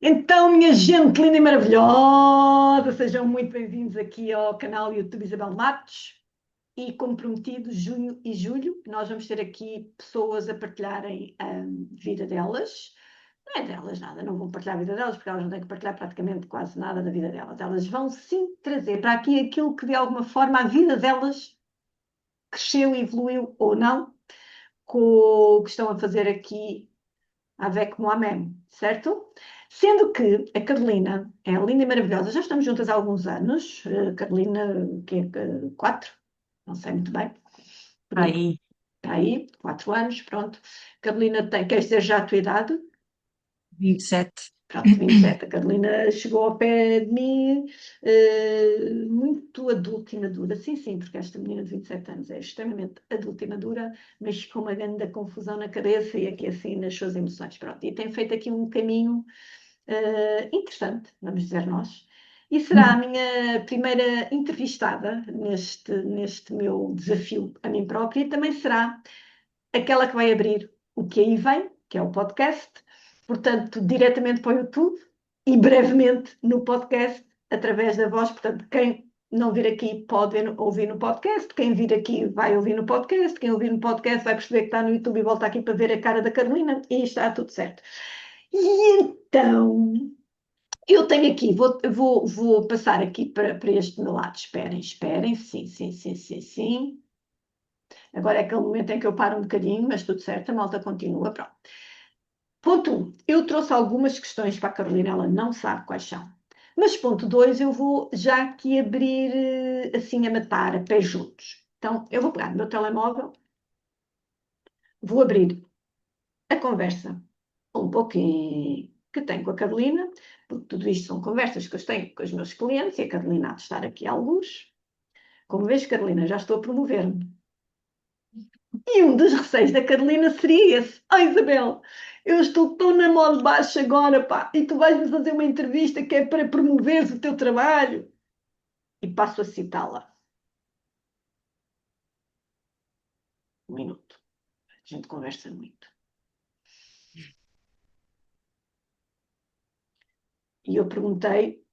Então, minha gente linda e maravilhosa, sejam muito bem-vindos aqui ao canal YouTube Isabel Matos. E como prometido, junho e julho, nós vamos ter aqui pessoas a partilharem a vida delas. Não é delas nada, não vão partilhar a vida delas, porque elas não têm que partilhar praticamente quase nada da vida delas. Elas vão sim trazer para aqui aquilo que de alguma forma a vida delas cresceu, evoluiu ou não, com o que estão a fazer aqui avec moi-même, certo? Sendo que a Carolina é linda e maravilhosa, já estamos juntas há alguns anos, Carolina, que é quatro, não sei muito bem, por aí, Aí, está aí, 4 anos, pronto. Carolina tem, quer dizer já a tua idade? 27. Pronto, 27. A Carolina chegou ao pé de mim muito adulta e madura. Sim, sim, porque esta menina de 27 anos é extremamente adulta e madura, mas com uma grande confusão na cabeça e aqui assim nas suas emoções. Pronto, e tem feito aqui um caminho interessante, vamos dizer nós. E será a minha primeira entrevistada neste meu desafio a mim própria e também será aquela que vai abrir o que aí vem, que é o podcast, portanto, diretamente para o YouTube e brevemente no podcast, através da voz. Portanto, quem não vir aqui pode ouvir no podcast, quem vir aqui vai ouvir no podcast, quem ouvir no podcast vai perceber que está no YouTube e volta aqui para ver a cara da Carolina e está tudo certo. E então, eu tenho aqui, vou passar aqui para este meu lado. Esperem, sim, sim, sim, sim, sim. Agora é aquele momento em que eu paro um bocadinho, mas tudo certo, a malta continua, pronto. Ponto 1, eu trouxe algumas questões para a Carolina, ela não sabe quais são. Mas ponto 2, eu vou já aqui abrir assim a matar, a pé juntos. Então, eu vou pegar no meu telemóvel, vou abrir a conversa um pouquinho que tenho com a Carolina, porque tudo isto são conversas que eu tenho com os meus clientes e a Carolina há de estar aqui a alguns. Como vês, Carolina, já estou a promover-me. E um dos receios da Carolina seria esse. Oh, Isabel, eu estou tão na mole baixa agora, pá, e tu vais-me fazer uma entrevista que é para promoveres o teu trabalho. E passo a citá-la. Um minuto. A gente conversa muito. E eu perguntei,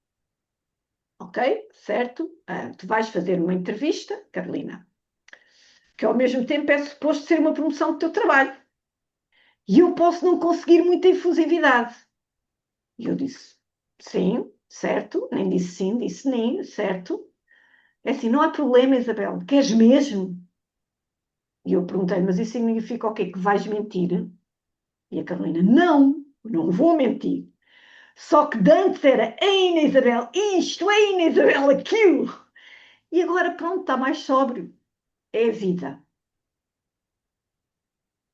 ok, certo, tu vais fazer uma entrevista, Carolina, que ao mesmo tempo é suposto ser uma promoção do teu trabalho. E eu posso não conseguir muita efusividade. E eu disse, sim, certo, nem disse sim, disse nem, certo. É assim, não há problema, Isabel, queres mesmo? E eu perguntei, mas isso significa o quê? Que vais mentir? E a Carolina, não, não vou mentir. Só que de antes era, Eina Isabel, isto, Eina Isabel, aquilo. E agora pronto, está mais sóbrio. É a vida.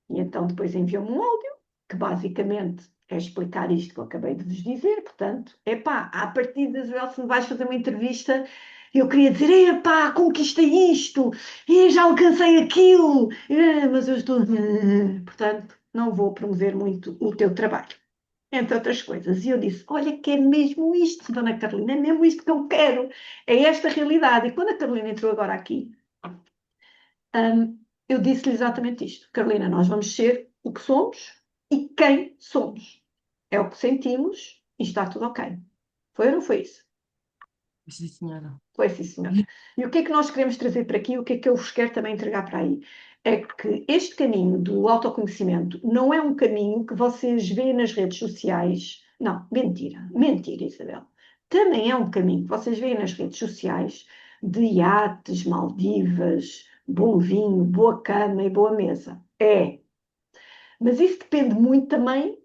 E então depois enviou-me um áudio, que basicamente é explicar isto que eu acabei de vos dizer. Portanto, epá, à partida, Isabel, se me vais fazer uma entrevista, eu queria dizer, epá, conquistei isto, já alcancei aquilo, mas eu estou... Portanto, não vou promover muito o teu trabalho, entre outras coisas. E eu disse, olha que é mesmo isto, Dona Carolina, é mesmo isto que eu quero, é esta a realidade. E quando a Carolina entrou agora aqui, eu disse-lhe exatamente isto. Carolina, nós vamos ser o que somos e quem somos. É o que sentimos e está tudo ok. Foi ou não foi isso? sim, senhora. Foi sim, senhor. E o que é que nós queremos trazer para aqui? O que é que eu vos quero também entregar para aí? É que este caminho do autoconhecimento não é um caminho que vocês veem nas redes sociais. Não, mentira, mentira, Isabel. Também é um caminho que vocês veem nas redes sociais de iates, Maldivas, bom vinho, boa cama e boa mesa. É. Mas isso depende muito também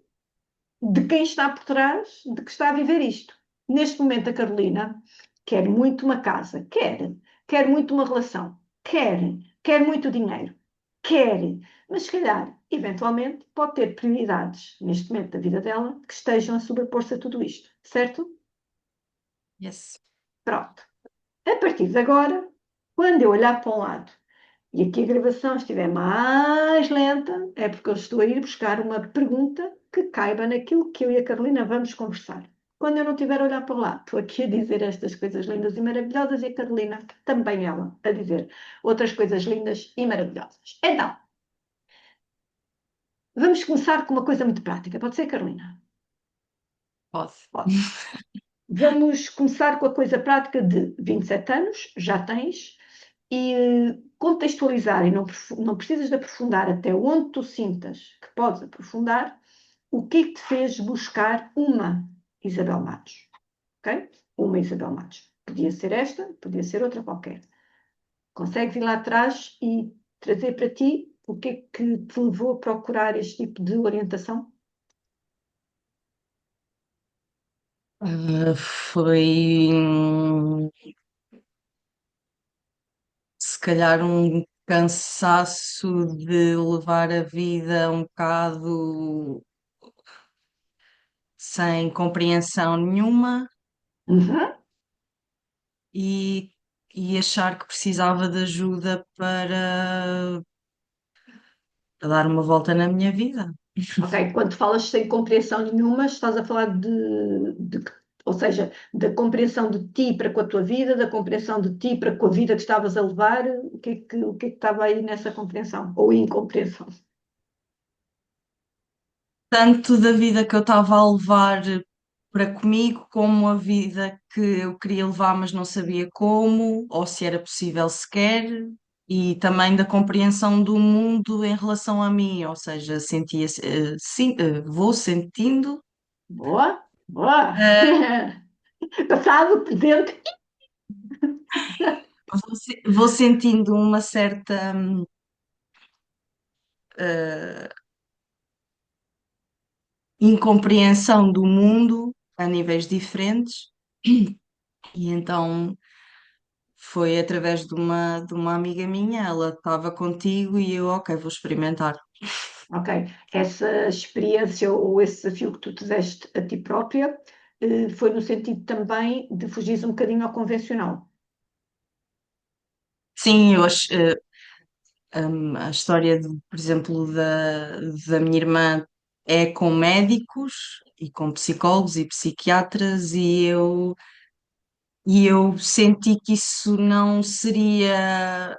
de quem está por trás, de que está a viver isto. Neste momento, a Carolina quer muito uma casa, quer muito uma relação, quer muito dinheiro, quer, mas se calhar, eventualmente, pode ter prioridades neste momento da vida dela que estejam a sobrepor-se a tudo isto, certo? Yes. Pronto. A partir de agora, quando eu olhar para um lado e aqui a gravação estiver mais lenta, é porque eu estou a ir buscar uma pergunta que caiba naquilo que eu e a Carolina vamos conversar. Quando eu não estiver a olhar para lá, estou aqui a dizer estas coisas lindas e maravilhosas e a Carolina, também ela, a dizer outras coisas lindas e maravilhosas. Então, vamos começar com uma coisa muito prática. Pode ser, Carolina? Pode. Pode. Vamos começar com a coisa prática de 27 anos, já tens, e contextualizar, e não precisas de aprofundar até onde tu sintas que podes aprofundar, o que é que te fez buscar uma Isabel Matos, ok? Uma Isabel Matos. Podia ser esta, podia ser outra qualquer. Consegues ir lá atrás e trazer para ti o que é que te levou a procurar este tipo de orientação? Foi se calhar um cansaço de levar a vida um bocado sem compreensão nenhuma Uhum. e, e achar que precisava de ajuda para dar uma volta na minha vida. Ok, quando falas sem compreensão nenhuma, estás a falar ou seja, da compreensão de ti para com a tua vida, da compreensão de ti para com a vida que estavas a levar, o que é que estava aí nessa compreensão ou incompreensão? Tanto da vida que eu estava a levar para comigo, como a vida que eu queria levar, mas não sabia como, ou se era possível sequer, e também da compreensão do mundo em relação a mim, ou seja, sentia, vou sentindo, Boa, boa. eh, Passado, presente. vou sentindo uma certa eh, incompreensão do mundo a níveis diferentes, e então. Foi através de uma amiga minha, ela estava contigo e eu, ok, vou experimentar. Ok, essa experiência ou esse desafio que tu te deste a ti própria, foi no sentido também de fugir um bocadinho ao convencional. Sim, a história, por exemplo, da minha irmã é com médicos e com psicólogos e psiquiatras e eu senti que isso não seria,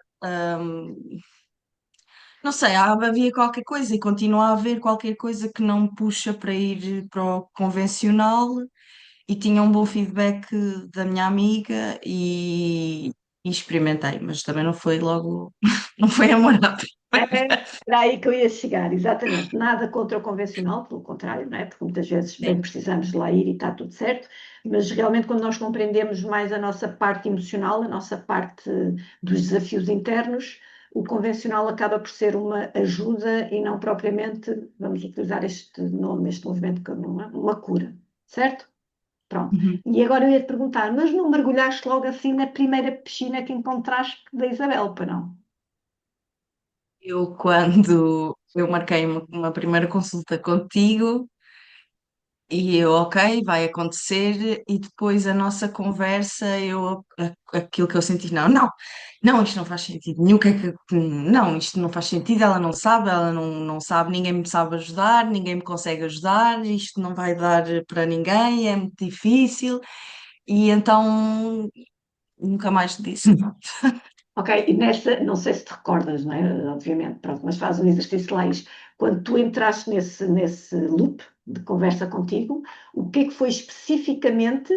não sei, havia qualquer coisa e continua a haver qualquer coisa que não me puxa para ir para o convencional. E tinha um bom feedback da minha amiga e experimentei, mas também não foi logo, não foi amor à primeira. Era aí que eu ia chegar, exatamente. Nada contra o convencional, pelo contrário, não é? Porque muitas vezes bem Sim. precisamos de lá ir e está tudo certo, mas realmente quando nós compreendemos mais a nossa parte emocional, a nossa parte dos desafios internos, o convencional acaba por ser uma ajuda e não propriamente, vamos utilizar este nome, este movimento, como uma cura, certo? Pronto. Uhum. E agora eu ia te perguntar, mas não mergulhaste logo assim na primeira piscina que encontraste da Isabel, para não? Quando eu marquei uma primeira consulta contigo, e eu, ok, vai acontecer, e depois a nossa conversa, aquilo que eu senti, não, não, não, isto não faz sentido nenhum, não, isto não faz sentido, ela não sabe, ninguém me sabe ajudar, ninguém me consegue ajudar, isto não vai dar para ninguém, é muito difícil, e então nunca mais te disse nada. Ok, e nessa, não sei se te recordas, não é? Obviamente, pronto, mas faz um exercício lá. Quando tu entraste nesse loop de conversa contigo, o que é que foi especificamente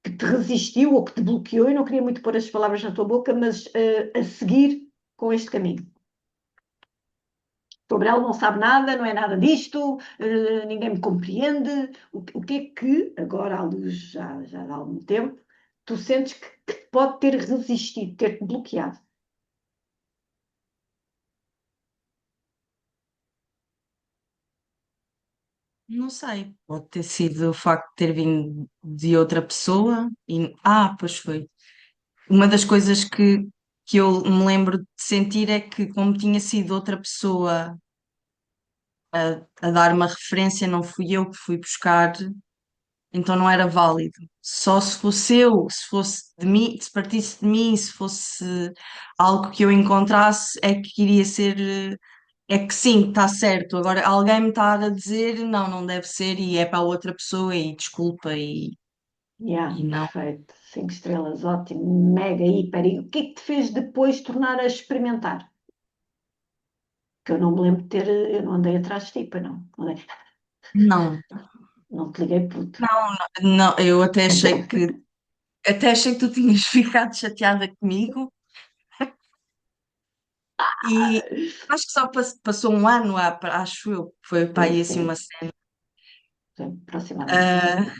que te resistiu ou que te bloqueou? Eu não queria muito pôr as palavras na tua boca, mas a seguir com este caminho. Sobre ela não sabe nada, não é nada disto, ninguém me compreende. O que é que, agora à luz já há algum tempo, tu sentes que pode ter resistido, ter-te bloqueado? Não sei, pode ter sido o facto de ter vindo de outra pessoa, pois foi. Uma das coisas que eu me lembro de sentir é que, como tinha sido outra pessoa a dar uma referência, não fui eu que fui buscar, então não era válido. Só se fosse eu, se fosse de mim, se partisse de mim, se fosse algo que eu encontrasse, é que iria ser. É que sim, está certo. Agora alguém me está a dizer não, não deve ser, e é para outra pessoa, e desculpa, Yeah, e não. perfeito. 5 estrelas, ótimo, mega, hiper. E o que é que te fez depois tornar a experimentar? Que eu não me lembro de ter, eu não andei atrás de ti, pois não. Andei. Não. Não te liguei puto. Não, eu até achei que tu tinhas ficado chateada comigo e acho que só passou um ano, acho eu, foi para aí assim uma Sim, cena. sim, aproximadamente. Ah,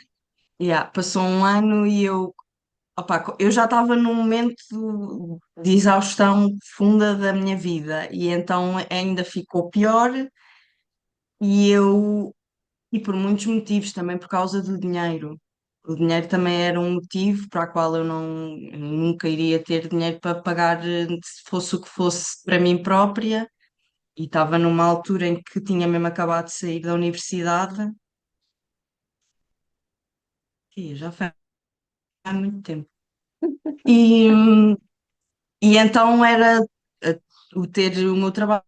yeah, passou um ano e eu já estava num momento de exaustão profunda da minha vida e então ainda ficou pior e e por muitos motivos, também por causa do dinheiro. O dinheiro também era um motivo para o qual eu nunca iria ter dinheiro para pagar, se fosse o que fosse, para mim própria. E estava numa altura em que tinha mesmo acabado de sair da universidade, e já foi há muito tempo. E, e então era o ter o meu trabalho,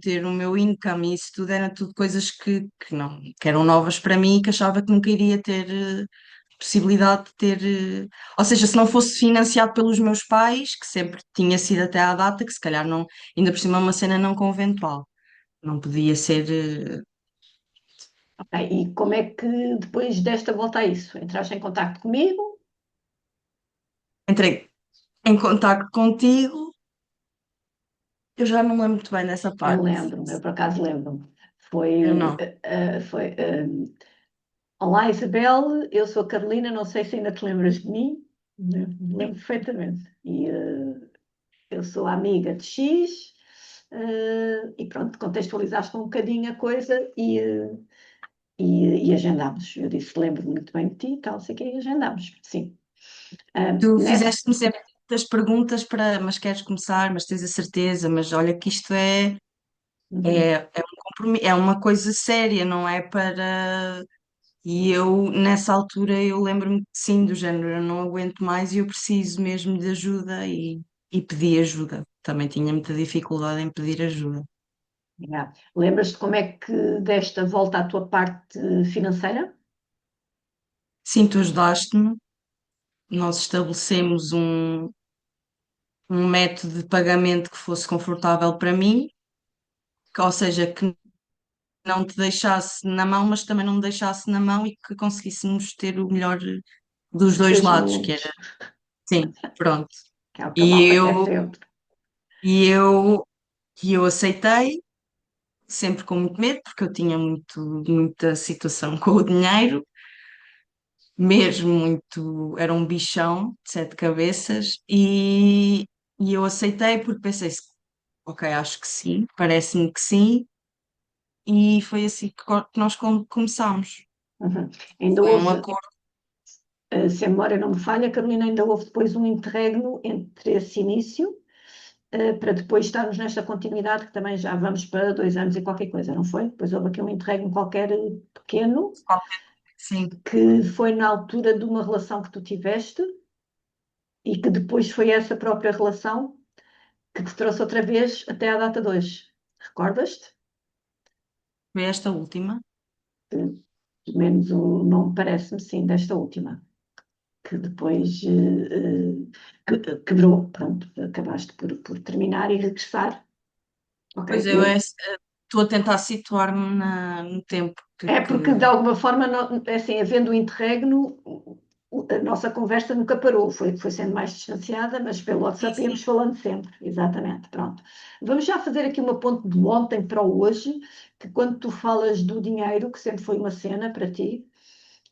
ter o meu income, isso tudo era tudo coisas que não, que eram novas para mim e que achava que nunca iria ter possibilidade de ter. Ou seja, se não fosse financiado pelos meus pais, que sempre tinha sido até à data, que se calhar não, ainda por cima é uma cena não conventual, não podia ser. Ok, e como é que depois desta volta a isso? Entraste em contato comigo? Entrei em contacto contigo, eu já não lembro muito bem dessa Eu parte. lembro-me, eu por acaso lembro-me. Eu Foi, não. Olá Isabel, eu sou a Carolina, não sei se ainda te lembras de mim. Me lembro perfeitamente. E eu sou a amiga de X, e pronto, contextualizaste um bocadinho a coisa e agendámos. Eu disse, lembro-me muito bem de ti e tal, sei que e agendámos, sim. Tu Nessa, fizeste-me sempre muitas perguntas para, mas queres começar, mas tens a certeza, mas olha que isto uhum. é um compromisso, é uma coisa séria, não é para. E eu, nessa altura, eu lembro-me que sim, do género, eu não aguento mais e eu preciso mesmo de ajuda e pedi ajuda. Também tinha muita dificuldade em pedir ajuda. Yeah. Lembras-te como é que desta volta à tua parte financeira? Sim, tu ajudaste-me, nós estabelecemos um método de pagamento que fosse confortável para mim, ou seja, que não te deixasse na mão, mas também não me deixasse na mão e que conseguíssemos ter o melhor dos Dos dois dois lados, que mundos, era, sim, pronto. que é o que a E malta quer eu, sempre. e eu, e eu aceitei, sempre com muito medo, porque eu tinha muita situação com o dinheiro, mesmo muito, era um bichão de sete cabeças, e eu aceitei porque pensei, ok, acho que sim, parece-me que sim, e foi assim que nós começámos. Uhum. Ainda Foi um houve, acordo. se a memória não me falha, Carolina, ainda houve depois um interregno entre esse início, para depois estarmos nesta continuidade, que também já vamos para 2 anos e qualquer coisa, não foi? Depois houve aqui um interregno qualquer pequeno, Sim, que foi na altura de uma relação que tu tiveste e que depois foi essa própria relação que te trouxe outra vez até à data de hoje. Recordas-te? foi esta última. Pelo menos o nome parece-me sim, desta última, que depois quebrou, pronto, acabaste por terminar e regressar. Ok, Pois estou a tentar situar-me no tempo é que porque de alguma forma, é assim, havendo o interregno, a nossa conversa nunca parou, foi sendo mais distanciada, mas pelo sim, WhatsApp sim. íamos falando sempre, exatamente, pronto. Vamos já fazer aqui uma ponte de ontem para o hoje, que quando tu falas do dinheiro, que sempre foi uma cena para ti,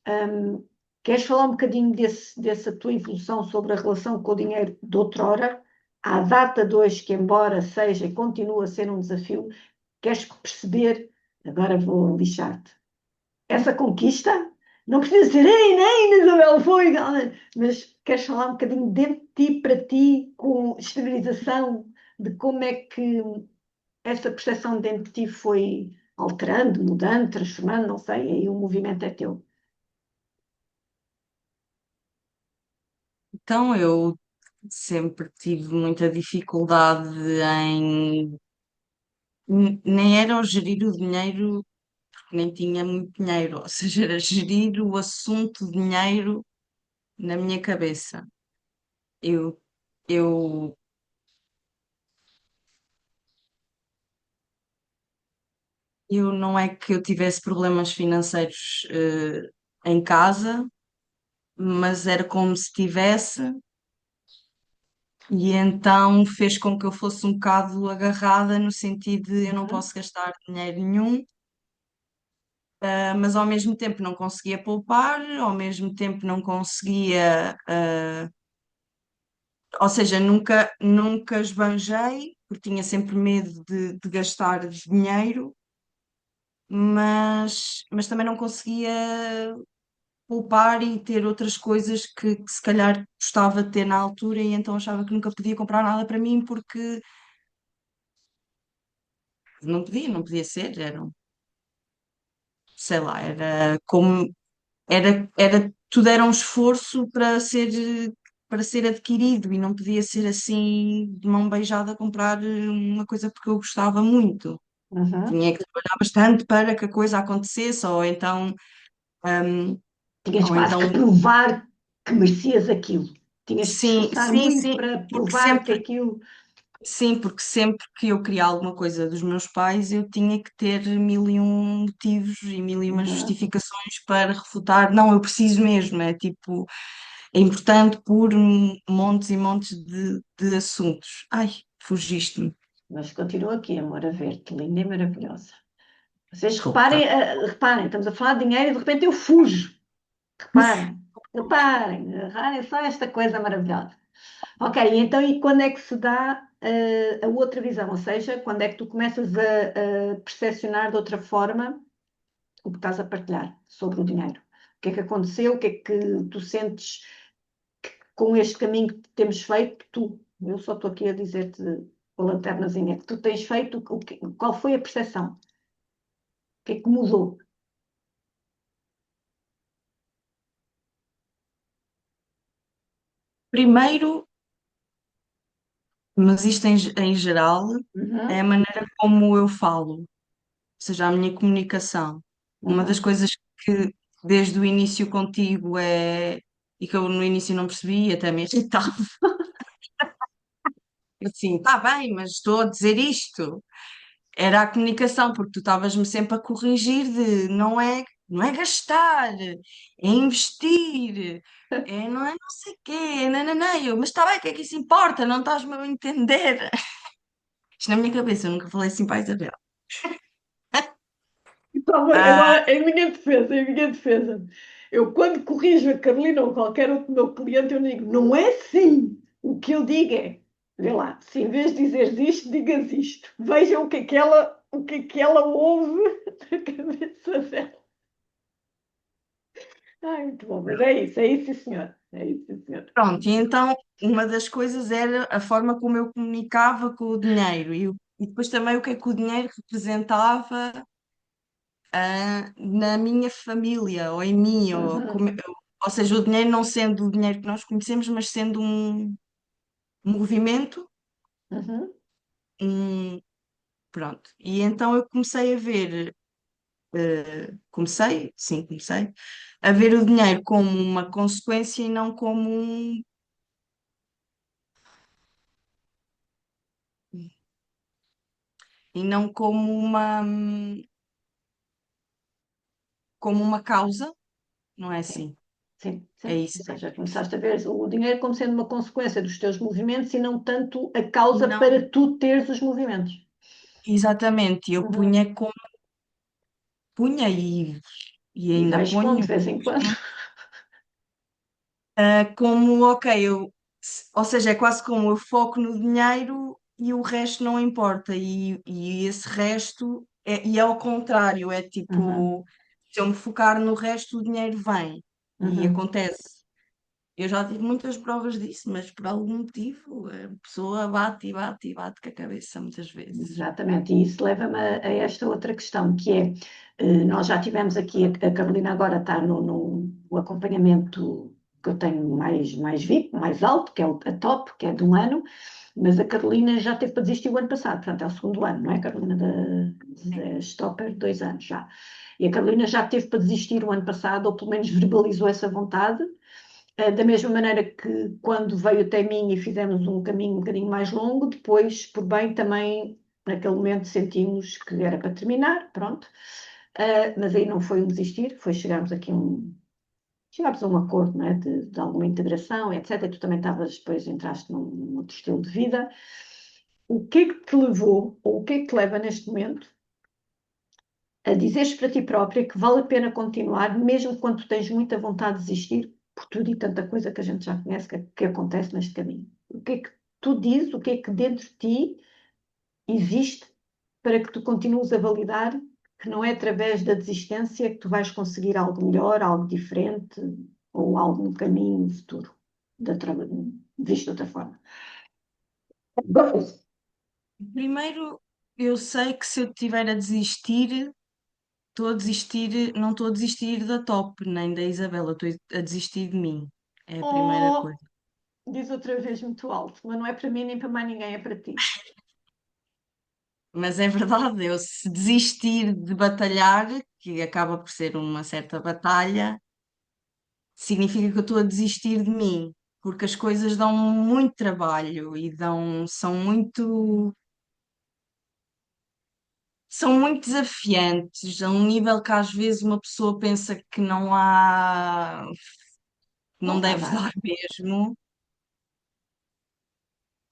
hum, queres falar um bocadinho dessa tua evolução sobre a relação com o dinheiro de outrora, à data de hoje, que embora seja e continue a ser um desafio, queres perceber, agora vou lixar-te, essa conquista? Não precisa ser, ei, nem Isabel foi, mas queres falar um bocadinho de ti para ti, com exteriorização de como é que essa percepção dentro de ti foi alterando, mudando, transformando, não sei, aí o movimento é teu. Então eu sempre tive muita dificuldade em. Nem era o gerir o dinheiro, porque nem tinha muito dinheiro, ou seja, era gerir o assunto dinheiro na minha cabeça. Eu, eu eu não é que eu tivesse problemas financeiros em casa, mas era como se tivesse, e então fez com que eu fosse um bocado agarrada no sentido de eu não Uhum. posso gastar dinheiro nenhum, mas ao mesmo tempo não conseguia poupar, ao mesmo tempo não conseguia, ou seja, nunca esbanjei, porque tinha sempre medo de gastar dinheiro, mas também não conseguia poupar e ter outras coisas que se calhar gostava de ter na altura e então achava que nunca podia comprar nada para mim porque não podia ser, sei lá, era como, tudo era um esforço para ser adquirido e não podia ser assim de mão beijada comprar uma coisa porque eu gostava muito. Uhum. Tinha que trabalhar bastante para que a coisa acontecesse, hum, Tinhas ou quase que então, provar que merecias aquilo. Tinhas de te sim, esforçar sim, muito sim, para porque provar que sempre aquilo. Sim, porque sempre que eu queria alguma coisa dos meus pais, eu tinha que ter mil e um motivos e mil e uma Uhum. justificações para refutar. Não, eu preciso mesmo, é tipo, é importante por montes e montes de assuntos. Ai, fugiste-me. Mas continuo aqui, amor, a ver-te, linda e maravilhosa. Vocês Desculpa. reparem, reparem, estamos a falar de dinheiro e de repente eu fujo. Reparem, reparem só esta coisa maravilhosa. Ok, então e quando é que se dá a outra visão? Ou seja, quando é que tu começas a percepcionar de outra forma o que estás a partilhar sobre o dinheiro? O que é que aconteceu? O que é que tu sentes com este caminho que temos feito? Eu só estou aqui a dizer-te a lanternazinha, que tu tens feito, qual foi a percepção? O que é que mudou? Primeiro, mas isto em geral, é a Uhum, maneira como eu falo, ou seja, a minha comunicação. Uma das uhum. coisas que desde o início contigo e que eu no início não percebi, até me irritava. Assim, está bem, mas estou a dizer isto. Era a comunicação, porque tu estavas-me sempre a corrigir de não é gastar, é investir, não é não sei quê, não, não, não. Eu, mas está bem, o que é que isso importa? Não estás-me a entender. Isto na minha cabeça, eu nunca falei assim para a Isabel. Então, Ah, agora, em minha defesa, eu quando corrijo a Carolina ou qualquer outro meu cliente, eu digo, não é assim. O que eu digo é, vê lá, se em vez de dizeres isto, digas isto. Vejam o que é que ela ouve na cabeça dela. Ai, muito bom, mas é isso, sim, senhor. É isso, sim, senhor. pronto, e então uma das coisas era a forma como eu comunicava com o dinheiro e depois também o que é que o dinheiro representava na minha família ou em mim, Uhum, ou seja, o dinheiro não sendo o dinheiro que nós conhecemos, mas sendo um movimento, uhum. um, pronto. E então eu comecei a ver, comecei a ver o dinheiro como uma consequência e não como uma causa, não é Sim, assim? sim, É sim. Ou isso. seja, começaste a ver o dinheiro como sendo uma consequência dos teus movimentos e não tanto a E causa não, para tu teres os movimentos. exatamente, eu Uhum. punha e E ainda vais pondo de ponho. vez em quando. Como, ok, ou seja, é quase como eu foco no dinheiro e o resto não importa, e esse resto e é ao contrário, é Uhum, tipo, se eu me focar no resto, o dinheiro vem e uhum. acontece. Eu já tive muitas provas disso, mas por algum motivo a pessoa bate e bate e bate com a cabeça muitas vezes. Exatamente, e isso leva-me a esta outra questão, que é, nós já tivemos aqui, a Carolina agora está no acompanhamento que eu tenho mais VIP, mais alto, que é a top, que é de um ano, mas a Carolina já teve para desistir o ano passado, portanto é o segundo ano, não é? A Carolina da Stopper, 2 anos já. E a Carolina já teve para desistir o ano passado, ou pelo menos verbalizou essa vontade, da mesma maneira que quando veio até mim e fizemos um caminho um bocadinho mais longo, depois, por bem, também naquele momento sentimos que era para terminar, pronto. Mas aí não foi um desistir, foi chegámos a um acordo, não é, de alguma integração, etc. E tu também depois entraste num outro estilo de vida. O que é que te levou, ou o que é que te leva neste momento a dizeres para ti própria que vale a pena continuar, mesmo quando tens muita vontade de desistir, por tudo e tanta coisa que a gente já conhece que acontece neste caminho? O que é que tu dizes, o que é que dentro de ti existe para que tu continues a validar que não é através da desistência que tu vais conseguir algo melhor, algo diferente ou algum caminho futuro, visto de outra forma? Primeiro, eu sei que se eu estiver a desistir, estou a desistir, não estou a desistir da Top, nem da Isabela, estou a desistir de mim. É a primeira Oh, coisa. diz outra vez muito alto, mas não é para mim nem para mais ninguém, é para ti. Mas é verdade, eu se desistir de batalhar, que acaba por ser uma certa batalha, significa que eu estou a desistir de mim, porque as coisas dão muito trabalho e são muito desafiantes, a um nível que às vezes uma pessoa pensa que não Volta a deve dar. dar mesmo,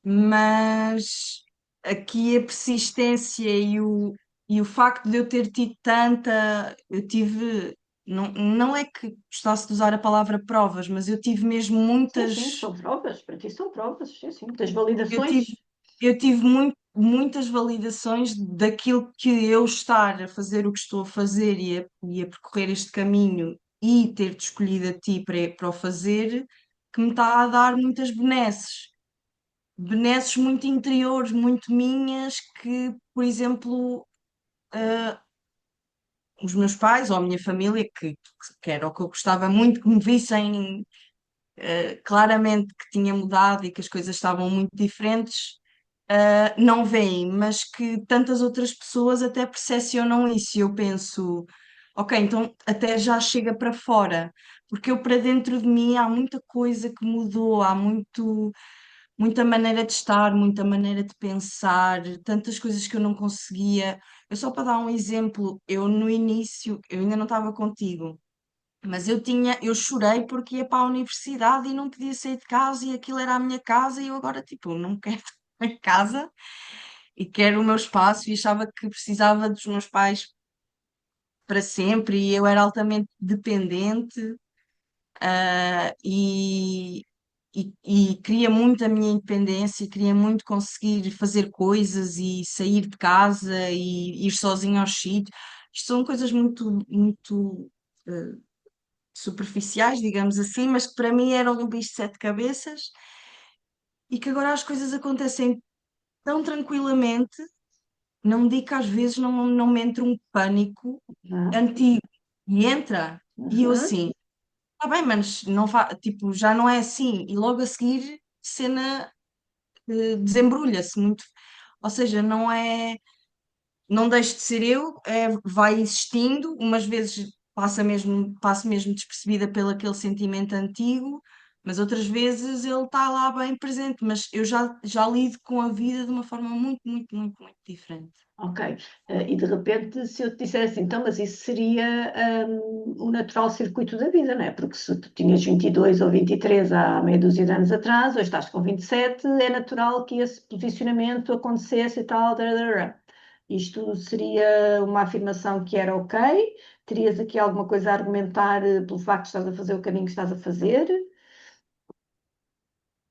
mas aqui a persistência e o facto de eu ter tido eu tive, não é que gostasse de usar a palavra provas, mas eu tive mesmo Sim, sim, muitas. são provas, para ti são provas, sim, sim, muitas Eu tive, validações. eu tive muitas validações daquilo que eu estar a fazer o que estou a fazer e a percorrer este caminho e ter-te escolhido a ti para o fazer, que me está a dar muitas benesses. Benesses muito interiores, muito minhas, que, por exemplo, os meus pais ou a minha família, que era o que eu gostava muito que me vissem claramente que tinha mudado e que as coisas estavam muito diferentes, não veem, mas que tantas outras pessoas até percepcionam isso. E eu penso, ok, então até já chega para fora, porque eu para dentro de mim há muita coisa que mudou, muita maneira de estar, muita maneira de pensar, tantas coisas que eu não conseguia. Eu só para dar um exemplo, eu no início, eu ainda não estava contigo. Mas eu chorei porque ia para a universidade e não podia sair de casa e aquilo era a minha casa e eu agora, tipo, não quero estar em casa e quero o meu espaço e achava que precisava dos meus pais para sempre e eu era altamente dependente, e queria muito a minha independência, queria muito conseguir fazer coisas e sair de casa e ir sozinha aos sítios. Isto são coisas muito superficiais, digamos assim, mas que para mim eram um bicho de sete cabeças e que agora as coisas acontecem tão tranquilamente. Não digo que às vezes não me entra um pânico Ah, antigo e entra, e eu aham. assim, está bem, mas não tipo, já não é assim, e logo a seguir cena desembrulha-se muito, ou seja, não deixo de ser eu, vai existindo, umas vezes passo mesmo despercebida pelo aquele sentimento antigo, mas outras vezes ele está lá bem presente, mas eu já lido com a vida de uma forma muito, muito, muito, muito diferente. Ok. E de repente, se eu te dissesse, então, mas isso seria o natural circuito da vida, não é? Porque se tu tinhas 22 ou 23 há meia dúzia de anos atrás, hoje estás com 27, é natural que esse posicionamento acontecesse e tal. Dararara. Isto seria uma afirmação que era ok? Terias aqui alguma coisa a argumentar pelo facto de estás a fazer o caminho que estás a fazer?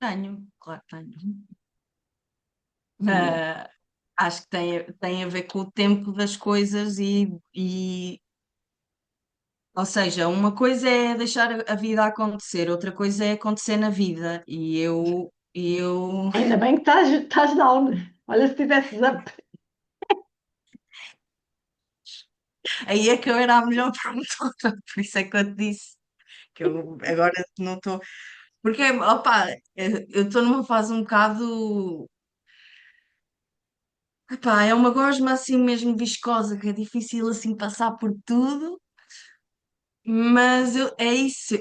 Tenho, claro que tenho. Olha, Ah, acho que tem a ver com o tempo das coisas ou seja, uma coisa é deixar a vida acontecer, outra coisa é acontecer na vida. E eu ainda bem que estás down. Olha, se tivesses up. aí é que eu era a melhor promotora, por isso é que eu te disse que eu agora não estou. Porque, opa, eu estou numa fase um bocado. Epá, é uma gosma assim mesmo viscosa, que é difícil assim passar por tudo. Mas é isso,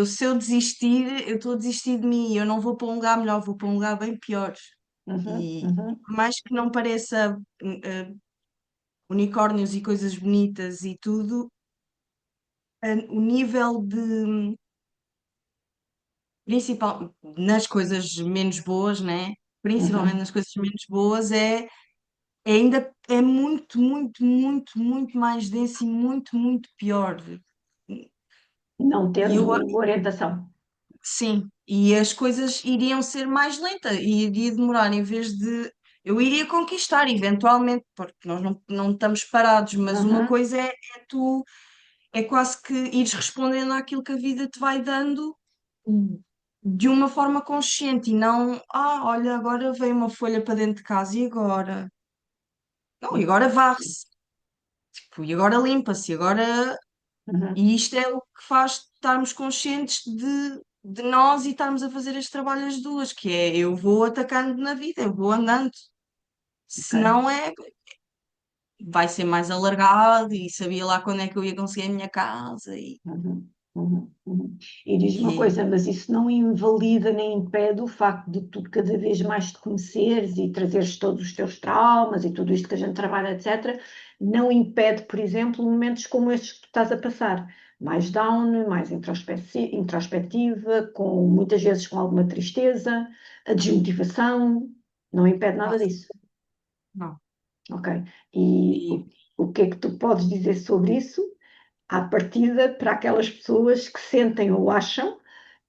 se eu desistir, eu estou a desistir de mim, eu não vou para um lugar melhor, vou para um lugar bem pior. uhum, E uhum. por mais que não pareça unicórnios e coisas bonitas e tudo, o nível de, principal, nas coisas menos boas, né? Principalmente Uhum. nas coisas menos boas, ainda é muito, muito, muito, muito mais denso e muito, muito pior. Não E tendo eu, orientação. sim, e as coisas iriam ser mais lentas e iria demorar, em vez de. Eu iria conquistar eventualmente, porque nós não estamos parados, mas uma Uhum. coisa é tu, é quase que ires respondendo àquilo que a vida te vai dando de uma forma consciente e não, olha, agora veio uma folha para dentro de casa e agora? Não, e agora varre-se, tipo, e agora limpa-se, e agora. Uhum. E isto é o que faz estarmos conscientes de nós e estarmos a fazer este trabalho as duas, que é eu vou atacando na vida, eu vou andando. Ok. Se não é, vai ser mais alargado e sabia lá quando é que eu ia conseguir a minha casa Uhum, uhum, uhum. E diz uma e coisa, mas isso não invalida nem impede o facto de tu cada vez mais te conheceres e trazeres todos os teus traumas e tudo isto que a gente trabalha, etc. Não impede, por exemplo, momentos como estes que tu estás a passar, mais down, mais introspectiva, com muitas vezes com alguma tristeza, a desmotivação, não impede não, nada disso. não. Ok. E E o que é que tu podes dizer sobre isso? À partida, para aquelas pessoas que sentem ou acham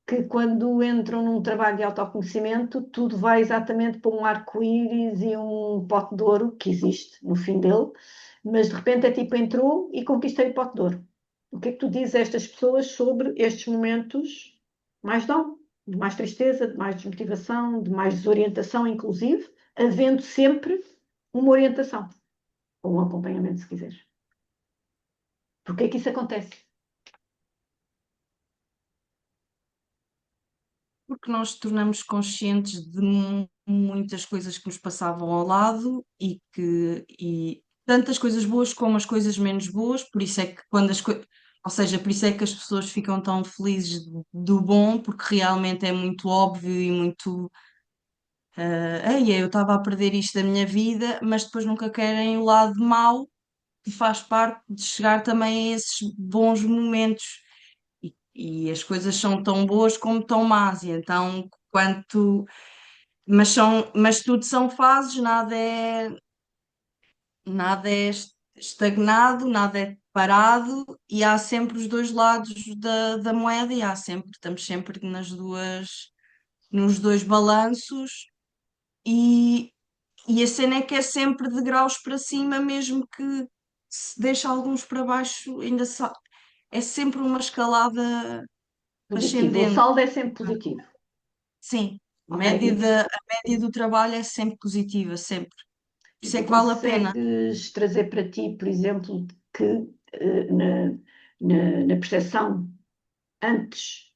que quando entram num trabalho de autoconhecimento, tudo vai exatamente para um arco-íris e um pote de ouro que existe no fim dele, mas de repente é tipo entrou e conquistei o pote de ouro. O que é que tu dizes a estas pessoas sobre estes momentos mais dão, de mais tristeza, de mais desmotivação, de mais desorientação, inclusive, havendo sempre uma orientação ou um acompanhamento, se quiseres? Porquê é que isso acontece? porque nós tornamos conscientes de muitas coisas que nos passavam ao lado e tantas coisas boas como as coisas menos boas, por isso é que quando as coisas, ou seja, por isso é que as pessoas ficam tão felizes do bom, porque realmente é muito óbvio e muito, ei, eu estava a perder isto da minha vida, mas depois nunca querem o lado mau que faz parte de chegar também a esses bons momentos. E as coisas são tão boas como tão más, e então quanto mas tudo são fases, nada é estagnado, nada é parado e há sempre os dois lados da moeda e estamos sempre nos dois balanços e, e a cena é que é sempre de graus para cima, mesmo que se deixa alguns para baixo, é sempre uma escalada Positivo. O ascendente. saldo é sempre positivo. Sim, Ok? E, a média do trabalho é sempre positiva, sempre. Por e isso é tu que vale a pena. consegues trazer para ti, por exemplo, que na percepção antes,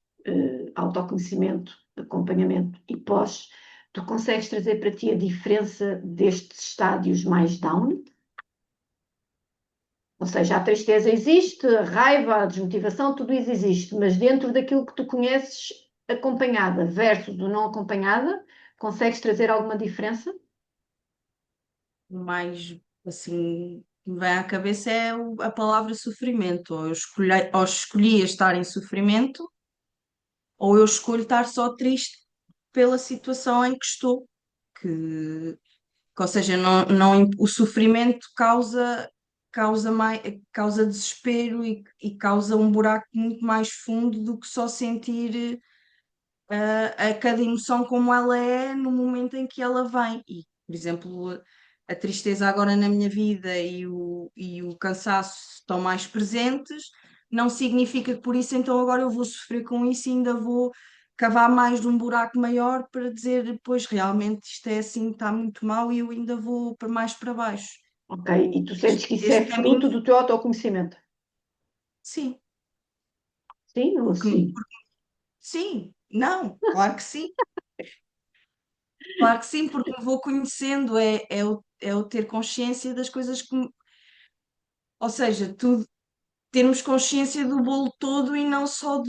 autoconhecimento, acompanhamento e pós, tu consegues trazer para ti a diferença destes estádios mais down? Ou seja, a tristeza existe, a raiva, a desmotivação, tudo isso existe, mas dentro daquilo que tu conheces acompanhada versus o não acompanhada, consegues trazer alguma diferença? O mais, assim, que me vem à cabeça é a palavra sofrimento. Ou escolhi estar em sofrimento, ou eu escolho estar só triste pela situação em que estou. Que, ou seja, o sofrimento causa desespero e causa um buraco muito mais fundo do que só sentir a cada emoção como ela é no momento em que ela vem. E, por exemplo, a tristeza agora na minha vida e o cansaço estão mais presentes, não significa que por isso então agora eu vou sofrer com isso e ainda vou cavar mais de um buraco maior para dizer, pois realmente isto é assim, está muito mal e eu ainda vou para mais para baixo. Ok? E tu sentes Este, que isso é este caminho, fruto do teu autoconhecimento? sim, Sim ou porque sim? sim, não, claro que sim. Claro que sim, porque me vou conhecendo, é o ter consciência das coisas ou seja, termos consciência do bolo todo e não só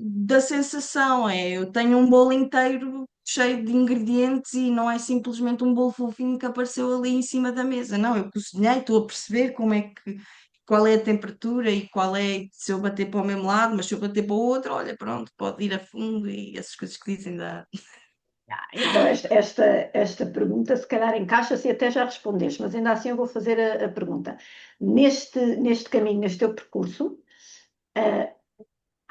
da sensação. Eu tenho um bolo inteiro cheio de ingredientes e não é simplesmente um bolo fofinho que apareceu ali em cima da mesa. Não, eu cozinhei, estou a perceber como é que, qual é a temperatura e qual é, se eu bater para o mesmo lado, mas se eu bater para o outro, olha, pronto, pode ir a fundo e essas coisas que dizem da. Então, esta pergunta se calhar encaixa-se e até já respondeste, mas ainda assim eu vou fazer a pergunta. Neste caminho, neste teu percurso, ah,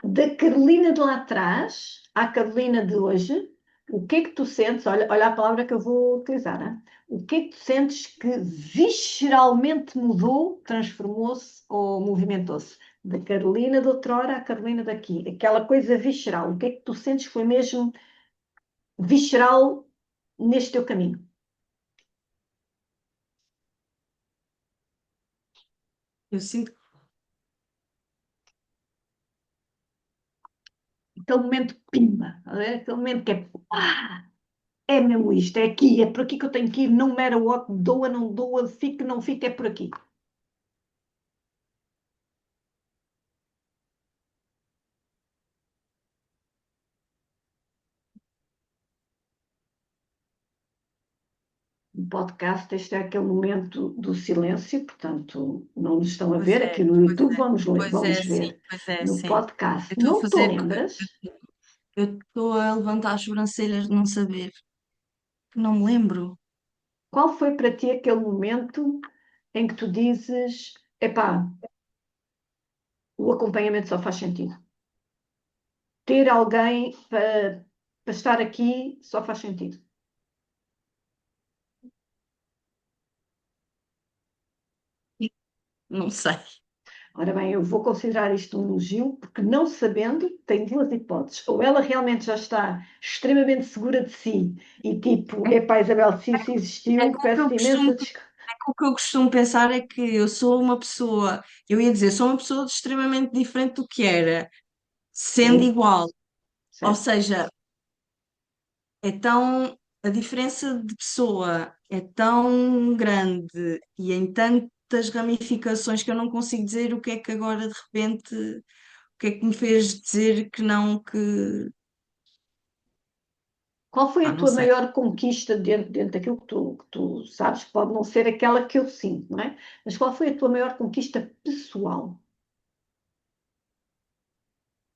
da Carolina de lá atrás à Carolina de hoje, o que é que tu sentes? Olha a palavra que eu vou utilizar, hein? O que é que tu sentes que visceralmente mudou, transformou-se ou movimentou-se? Da Carolina de outrora à Carolina daqui. Aquela coisa visceral. O que é que tu sentes que foi mesmo visceral neste teu caminho? Eu sinto que Aquele momento pimba, a ver? Aquele momento que é é mesmo isto, é aqui, é por aqui que eu tenho que ir, não matter what, doa, não doa, fique, não fique, é por aqui. O podcast, este é aquele momento do silêncio, portanto, não nos estão a pois ver, é, aqui no pois YouTube é, vamos sim, ver pois é, no sim. podcast. Eu estou a Não te fazer, lembras eu estou a levantar as sobrancelhas de não saber. Não me lembro. qual foi para ti aquele momento em que tu dizes, epá, o acompanhamento só faz sentido. Ter alguém para estar aqui só faz sentido. Não sei. Ora bem, eu vou considerar isto um elogio, porque não sabendo, tem duas hipóteses. Ou ela realmente já está extremamente segura de si e tipo, epá, Isabel, se isso É existiu, que o que eu peço costumo, imensa é desculpa. que o que eu costumo pensar é que eu sou uma pessoa, eu ia dizer, sou uma pessoa extremamente diferente do que era, sendo Sim, igual. Ou certo. seja, é tão, a diferença de pessoa é tão grande e em tantas ramificações que eu não consigo dizer o que é que agora de repente, o que é que me fez dizer que não, que, Qual foi ah, a não tua sei. maior conquista dentro daquilo que tu sabes? Pode não ser aquela que eu sinto, não é? Mas qual foi a tua maior conquista pessoal?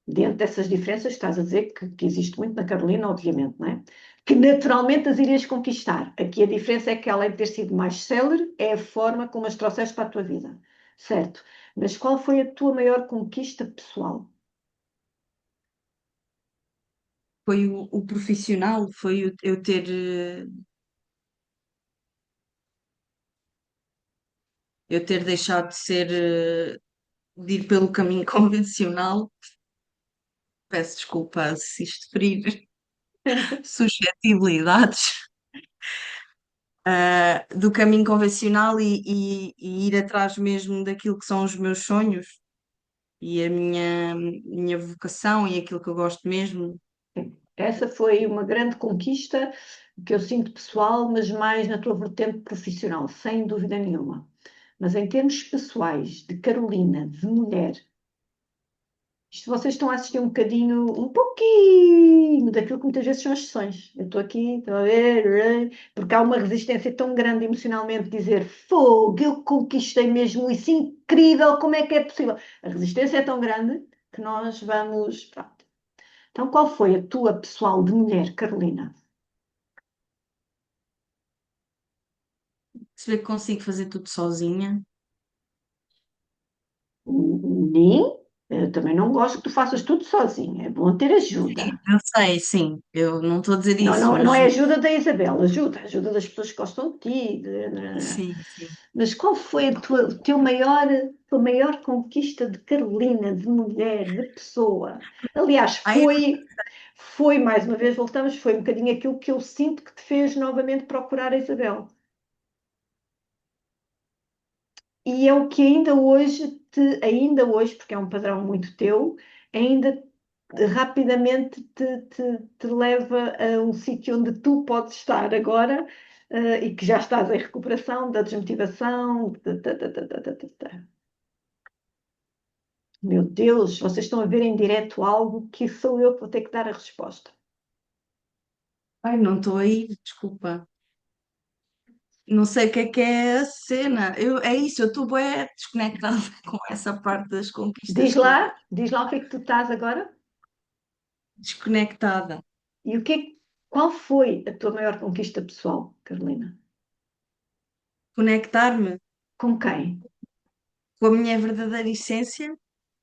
Dentro dessas diferenças, estás a dizer que existe muito na Carolina, obviamente, não é? Que naturalmente as irias conquistar. Aqui a diferença é que além de ter sido mais célere, é a forma como as trouxeste para a tua vida. Certo. Mas qual foi a tua maior conquista pessoal? Foi o profissional, foi eu ter, eu ter deixado de ser, de ir pelo caminho convencional. Peço desculpa se isto ferir suscetibilidades, do caminho convencional e ir atrás mesmo daquilo que são os meus sonhos e a minha vocação e aquilo que eu gosto mesmo. Essa foi uma grande conquista que eu sinto pessoal, mas mais na tua vertente profissional, sem dúvida nenhuma. Mas em termos pessoais, de Carolina, de mulher, isto vocês estão a assistir um bocadinho, um pouquinho daquilo que muitas vezes são as sessões. Eu estou aqui, estou a ver, porque há uma resistência tão grande emocionalmente dizer fogo, eu conquistei mesmo isso, incrível, como é que é possível? A resistência é tão grande que nós vamos. Pronto. Então, qual foi a tua pessoal de mulher, Carolina? Perceber que consigo fazer tudo sozinha. Nem, eu também não gosto que tu faças tudo sozinha, é bom ter ajuda. Eu sei, sim, eu não estou a dizer Não, isso, não mas é ajuda da Isabel, ajuda das pessoas que gostam de ti. sim, sim. Mas qual foi tua maior conquista de Carolina, de mulher, de pessoa? Aliás, Ai, foi, mais uma vez voltamos, foi um bocadinho aquilo que eu sinto que te fez novamente procurar a Isabel. E é o que ainda hoje, porque é um padrão muito teu, ainda rapidamente te leva a um sítio onde tu podes estar agora, e que já estás em recuperação da desmotivação. Meu Deus, vocês estão a ver em direto algo que sou eu que vou ter que dar a resposta. Ai, não estou aí, desculpa. Não sei o que é a cena. É isso, eu estou bem desconectada com essa parte das conquistas todas. Diz lá o que é que tu estás agora Desconectada. e qual foi a tua maior conquista pessoal, Carolina? Conectar-me Com quem? com a minha verdadeira essência,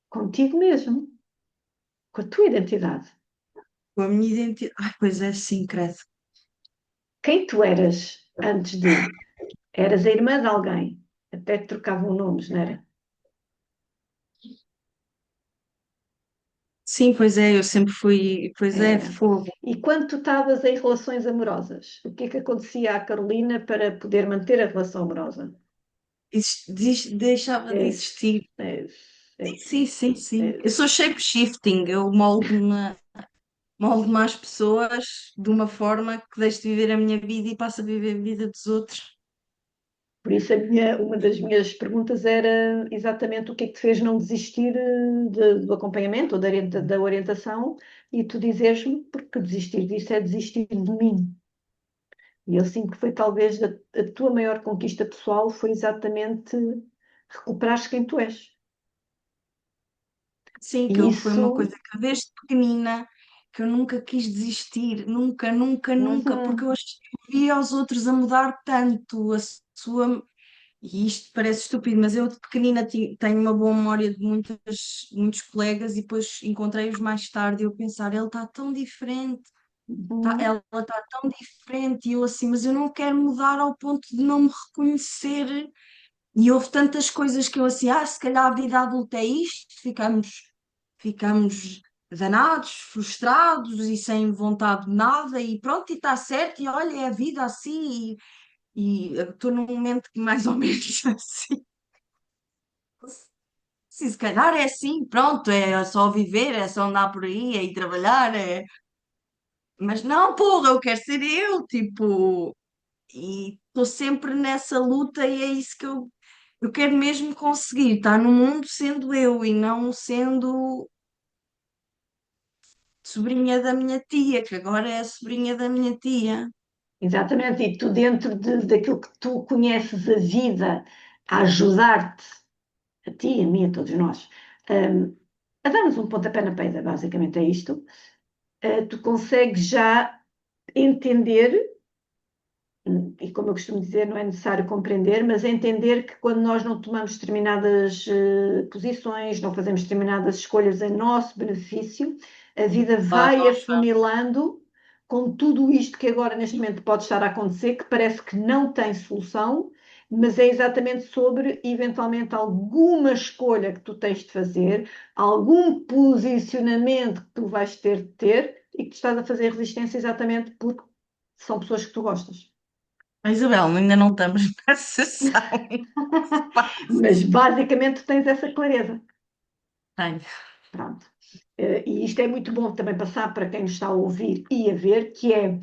Contigo mesmo, com a tua identidade. com a minha identidade. Ai, pois é, sim, credo. Quem tu eras antes de? Eras a irmã de alguém, até te trocavam nomes, não era? Sim, pois é, eu sempre fui. Pois é, Era. fogo. E quando tu estavas em relações amorosas, o que é que acontecia à Carolina para poder manter a relação amorosa? Deixava de É, existir. é, é, Sim, sim, sim. é. Eu sou shape-shifting, eu moldo-me às pessoas de uma forma que deixo de viver a minha vida e passo a viver a vida dos outros. Por isso, uma das minhas perguntas era exatamente o que é que te fez não desistir do acompanhamento ou da orientação e tu dizeres-me, porque desistir disso é desistir de mim. E eu sinto que foi talvez a tua maior conquista pessoal foi exatamente recuperares quem tu és. Sim, E que foi uma isso, coisa que desde pequenina que eu nunca quis desistir, nunca, nunca, nunca, porque uhum, eu via os outros a mudar tanto a sua. E isto parece estúpido, mas eu de pequenina tenho uma boa memória de muitos colegas e depois encontrei-os mais tarde e eu pensar, ele está tão diferente, uhum, ela está tão diferente, e eu assim, mas eu não quero mudar ao ponto de não me reconhecer. E houve tantas coisas que eu assim, se calhar a vida adulta é isto, ficamos danados, frustrados e sem vontade de nada, e pronto, e está certo, e olha, é a vida assim, e eu estou num momento que mais ou menos assim. Sim, se calhar é assim, pronto, é só viver, é só andar por aí, é ir trabalhar, é... Mas não, porra, eu quero ser eu, tipo, e estou sempre nessa luta e é isso que eu quero mesmo conseguir, estar no mundo sendo eu e não sendo sobrinha da minha tia, que agora é a sobrinha da minha tia. exatamente. E tu, dentro daquilo que tu conheces a vida, a ajudar-te, a ti, a mim, a todos nós, hum, a dar-nos um pontapé na peida, basicamente é isto, tu consegues já entender e como eu costumo dizer, não é necessário compreender, mas é entender que quando nós não tomamos determinadas posições, não fazemos determinadas escolhas em nosso benefício, a vida Claro, vai afunilando com tudo isto que agora neste momento pode estar a acontecer, que parece que não tem solução, mas é exatamente sobre eventualmente alguma escolha que tu tens de fazer, algum posicionamento que tu vais ter de ter e que tu estás a fazer resistência exatamente porque são pessoas que tu gostas. Isabel, ainda não estamos na sessão. Mas basicamente tens essa clareza. Tenho. Pronto. E isto é muito bom também passar para quem nos está a ouvir e a ver, que é,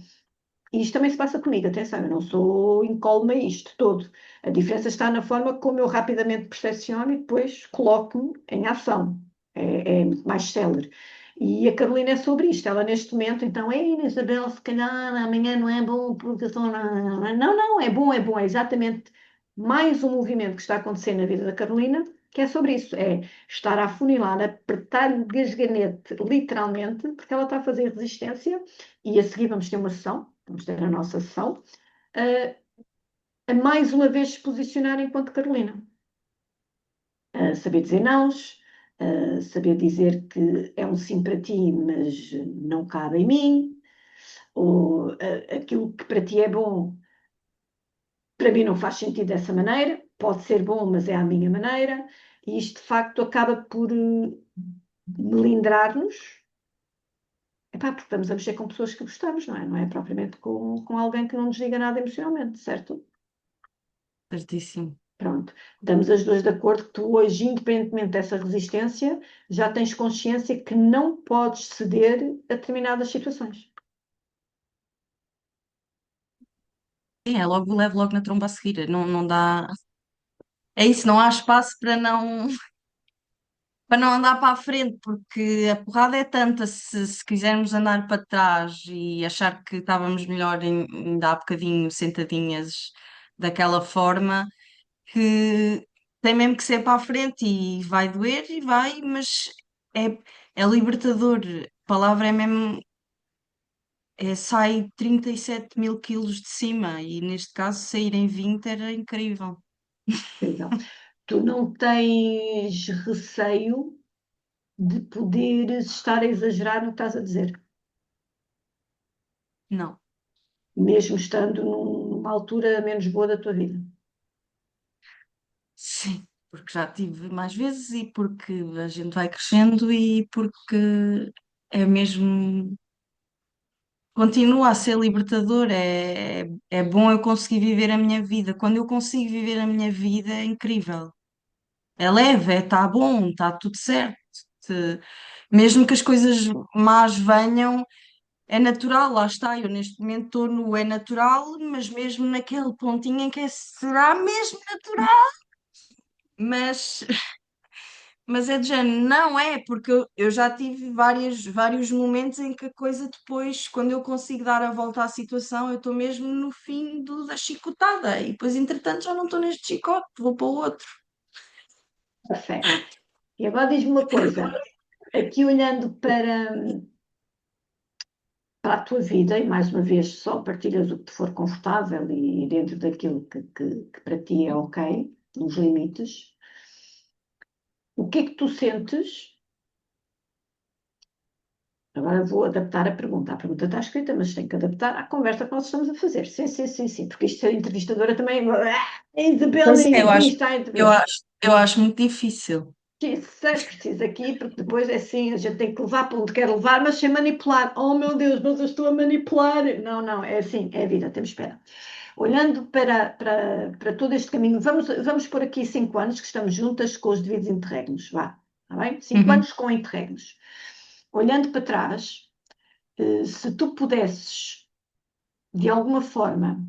e isto também se passa comigo, atenção, eu não sou incólume a isto todo. A diferença está na forma como eu rapidamente percepciono e depois coloco-me em ação. É muito mais célere. E a Carolina é sobre isto. Ela neste momento, então, ei, Isabel, se calhar amanhã não é bom porque eu sou... Não, não, é bom, é bom. É exatamente mais um movimento que está a acontecer na vida da Carolina, que é sobre isso. É estar a afunilar, a apertar-lhe o gasganete, literalmente, porque ela está a fazer resistência e a seguir vamos ter uma sessão, vamos ter a nossa sessão, a mais uma vez se posicionar enquanto Carolina. A saber dizer nãos, a saber dizer que é um sim para ti, mas não cabe em mim, ou aquilo que para ti é bom, para mim não faz sentido dessa maneira, pode ser bom, mas é à minha maneira, e isto de facto acaba por melindrar-nos. Epá, porque estamos a mexer com pessoas que gostamos, não é? Não é propriamente com alguém que não nos diga nada emocionalmente, certo? Certíssimo. Pronto, estamos as duas de acordo que tu hoje, independentemente dessa resistência, já tens consciência que não podes ceder a determinadas situações. Sim, é logo, levo logo na tromba a seguir. Não, não dá. É isso, não há espaço para não. para não andar para a frente, porque a porrada é tanta se quisermos andar para trás e achar que estávamos melhor ainda há bocadinho sentadinhas daquela forma, que tem mesmo que ser para a frente e vai doer e vai, mas é, é libertador. A palavra é mesmo, sai 37 mil quilos de cima e neste caso saírem 20 era incrível. Incrível. Tu não tens receio de poderes estar a exagerar no que estás a dizer, Não. mesmo estando numa altura menos boa da tua vida. Sim, porque já tive mais vezes e porque a gente vai crescendo e porque é mesmo, continua a ser libertador, é bom eu conseguir viver a minha vida. Quando eu consigo viver a minha vida é incrível. É leve, está bom, está tudo certo. Te- Mesmo que as coisas más venham, é natural, lá está. Eu neste momento estou no é natural, mas mesmo naquele pontinho em que será mesmo natural. Mas Mas é de género, não é, porque eu já tive vários momentos em que a coisa depois, quando eu consigo dar a volta à situação, eu estou mesmo no fim da chicotada e depois, entretanto, já não estou neste chicote, vou para o outro. Perfeito. E agora diz-me uma coisa, aqui olhando para a tua vida, e mais uma vez só partilhas o que te for confortável e dentro daquilo que para ti é ok, nos limites, o que é que tu sentes? Agora vou adaptar a pergunta. A pergunta está escrita, mas tem que adaptar à conversa que nós estamos a fazer. Sim, sim, sim, sim, porque isto é entrevistadora também. A Isabel Pois é, nem aqui está a entrevista. eu acho muito difícil. Preciso, preciso aqui, porque depois é assim, a gente tem que levar para onde quer levar, mas sem manipular. Oh meu Deus, mas eu estou a manipular. Não, não, é assim, é a vida, temos espera. Olhando para todo este caminho, vamos por aqui 5 anos que estamos juntas com os devidos interregnos, vá, está bem? cinco Uhum. anos com interregnos. Olhando para trás, se tu pudesses, de alguma forma,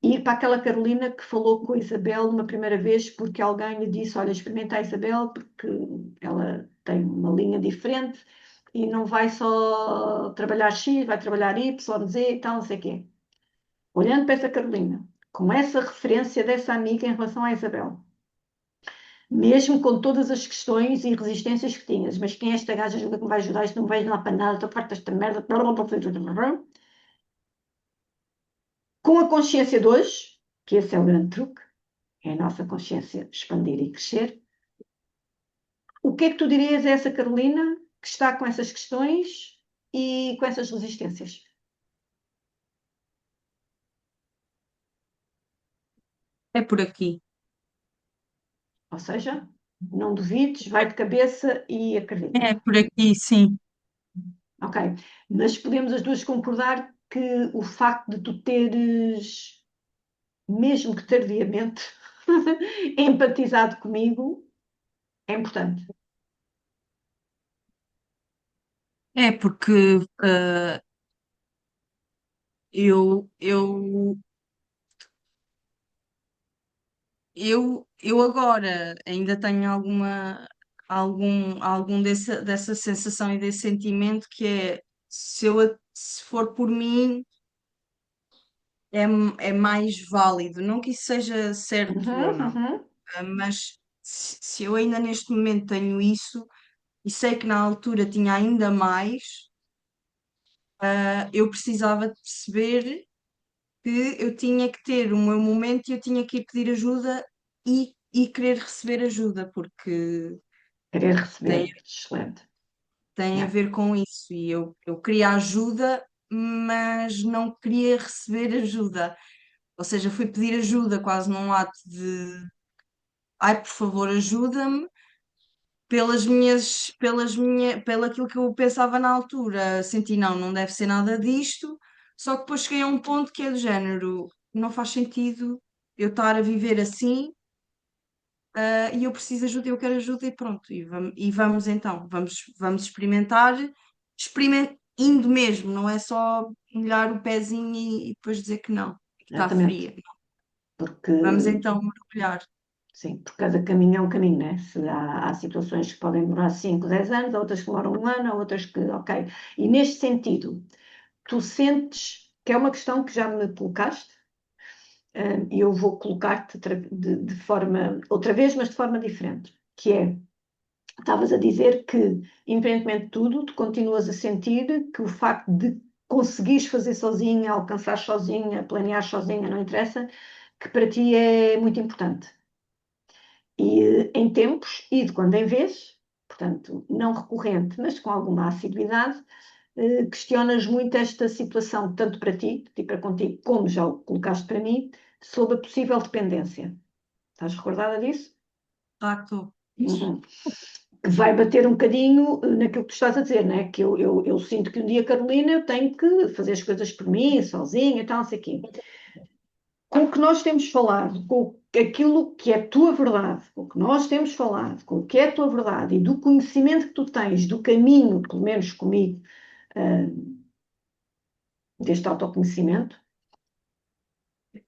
ir para aquela Carolina que falou com a Isabel uma primeira vez porque alguém lhe disse, olha, experimenta a Isabel porque ela tem uma linha diferente e não vai só trabalhar X, vai trabalhar Y, Z e tal, não sei o quê. Olhando para essa Carolina, com essa referência dessa amiga em relação à Isabel, mesmo com todas as questões e resistências que tinhas, mas quem é esta gaja ajuda que me vai ajudar, isto não vai lá para nada, estou farta desta merda, com a consciência de hoje, que esse é o grande truque, é a nossa consciência expandir e crescer. O que é que tu dirias a essa Carolina que está com essas questões e com essas resistências? É por aqui. Ou seja, não duvides, vai de cabeça e acredita. É por aqui, sim. Ok, mas podemos as duas concordar que o facto de tu teres, mesmo que tardiamente, empatizado comigo é importante. É porque eu eu agora ainda tenho algum dessa sensação e desse sentimento que é se for por mim é, é mais válido. Não que isso seja certo ou Uhum, não, uhum. mas se eu ainda neste momento tenho isso e sei que na altura tinha ainda mais, eu precisava de perceber que eu tinha que ter o meu momento e eu tinha que ir pedir ajuda e querer receber ajuda, porque Querer tem, receber, excelente. tem a Yeah. ver com isso. E eu queria ajuda, mas não queria receber ajuda. Ou seja, fui pedir ajuda quase num ato de ai, por favor, ajuda-me. Pelo aquilo que eu pensava na altura, senti não, não deve ser nada disto. Só que depois cheguei a um ponto que é do género, não faz sentido eu estar a viver assim, e eu preciso de ajuda, eu quero ajuda e pronto. E vamos então, vamos experimentar, indo mesmo, não é só molhar o pezinho e depois dizer que não, que está Exatamente. fria. Porque Vamos então mergulhar. Sim, por cada caminho é um caminho, né? Se há situações que podem demorar 5, 10 anos, há outras que demoram um ano, há outras que, ok. E neste sentido, tu sentes que é uma questão que já me colocaste, e eu vou colocar-te de forma, outra vez, mas de forma diferente, que é, estavas a dizer que, independentemente de tudo, tu continuas a sentir que o facto de conseguires fazer sozinha, alcançar sozinha, planear sozinha, não interessa, que para ti é muito importante. E em tempos e de quando em vez, portanto, não recorrente, mas com alguma assiduidade, questionas muito esta situação, tanto para ti e para contigo, como já o colocaste para mim, sobre a possível dependência. Estás recordada disso? Facto. Uhum. Que vai bater um bocadinho naquilo que tu estás a dizer, né? Que eu sinto que um dia, Carolina, eu tenho que fazer as coisas por mim, sozinha e tal, não sei o quê. Com o que nós temos falado, com aquilo que é a tua verdade, com o que nós temos falado, com o que é a tua verdade e do conhecimento que tu tens, do caminho, pelo menos comigo, deste autoconhecimento,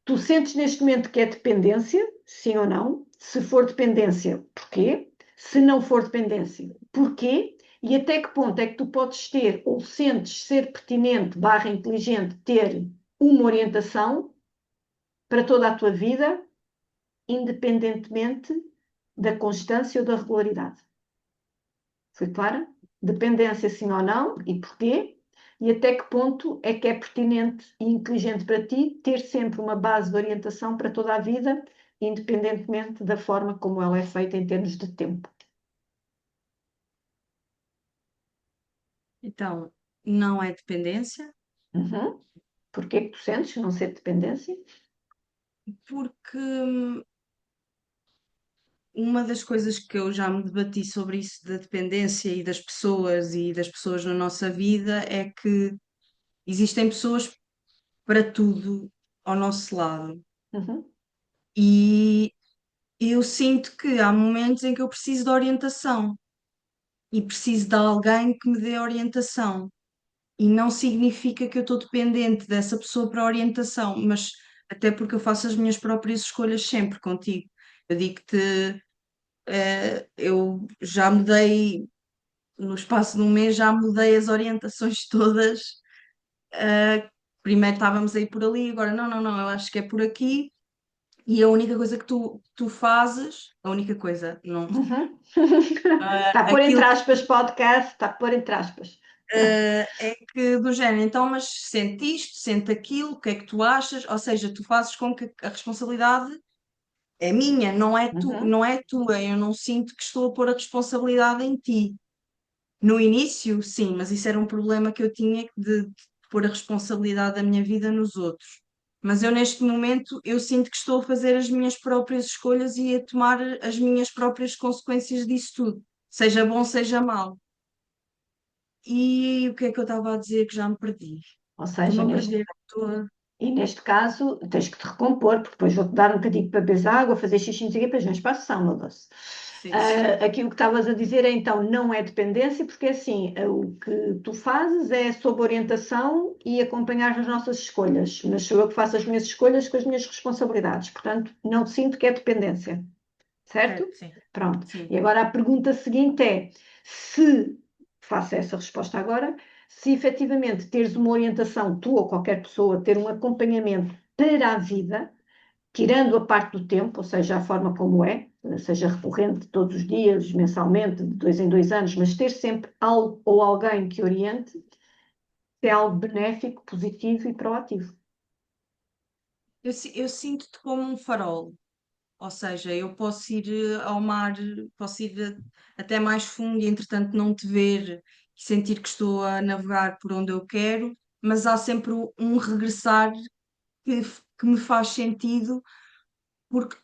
tu sentes neste momento que é dependência, sim ou não? Se for dependência, porquê? Se não for dependência, porquê? E até que ponto é que tu podes ter ou sentes ser pertinente, barra inteligente, ter uma orientação para toda a tua vida, independentemente da constância ou da regularidade. Foi clara? Dependência sim ou não e porquê? E até que ponto é que é pertinente e inteligente para ti ter sempre uma base de orientação para toda a vida, independentemente da forma como ela é feita em termos de tempo. Então, não é dependência, Uhum. Porquê que tu sentes não ser dependência? porque uma das coisas que eu já me debati sobre isso da dependência e das pessoas na nossa vida é que existem pessoas para tudo ao nosso lado. Uhum. E eu sinto que há momentos em que eu preciso de orientação e preciso de alguém que me dê orientação. E não significa que eu estou dependente dessa pessoa para orientação, mas até porque eu faço as minhas próprias escolhas sempre contigo. Eu digo-te, eu já mudei, no espaço de um mês, já mudei as orientações todas. Primeiro estávamos a ir por ali, agora não, não, não, eu acho que é por aqui. E a única coisa que tu fazes, a única coisa, não, Uhum. Está a pôr entre aquilo aspas podcast, está a pôr entre aspas. é que do género, então, mas sente isto, sente aquilo, o que é que tu achas? Ou seja, tu fazes com que a responsabilidade é minha, Uhum. não é tua. Eu não sinto que estou a pôr a responsabilidade em ti. No início, sim, mas isso era um problema que eu tinha de pôr a responsabilidade da minha vida nos outros. Mas eu, neste momento, eu sinto que estou a fazer as minhas próprias escolhas e a tomar as minhas próprias consequências disso tudo, seja bom, seja mau. E o que é que eu estava a dizer que já me perdi? Ou Estou-me seja, a neste, perder toda. e neste caso tens que te recompor, porque depois vou-te dar um bocadinho para beber água, fazer xixi, não sei o quê, depois vens para a sessão, meu doce. Sim, sim. Aquilo que estavas a dizer é então não é dependência, porque assim, o que tu fazes é sob orientação e acompanhar as nossas escolhas, mas sou eu que faço as minhas escolhas com as minhas responsabilidades, portanto, não sinto que é dependência, certo? Certo, sim. Pronto. Sim. E agora a pergunta seguinte é: se faço essa resposta agora, se efetivamente teres uma orientação, tu ou qualquer pessoa, ter um acompanhamento para a vida, tirando a parte do tempo, ou seja, a forma como é, seja recorrente todos os dias, mensalmente, de 2 em 2 anos, mas ter sempre algo ou alguém que oriente, é algo benéfico, positivo e proativo. Eu sinto-te como um farol, ou seja, eu posso ir ao mar, posso ir até mais fundo e entretanto não te ver e sentir que estou a navegar por onde eu quero, mas há sempre um regressar que me faz sentido porque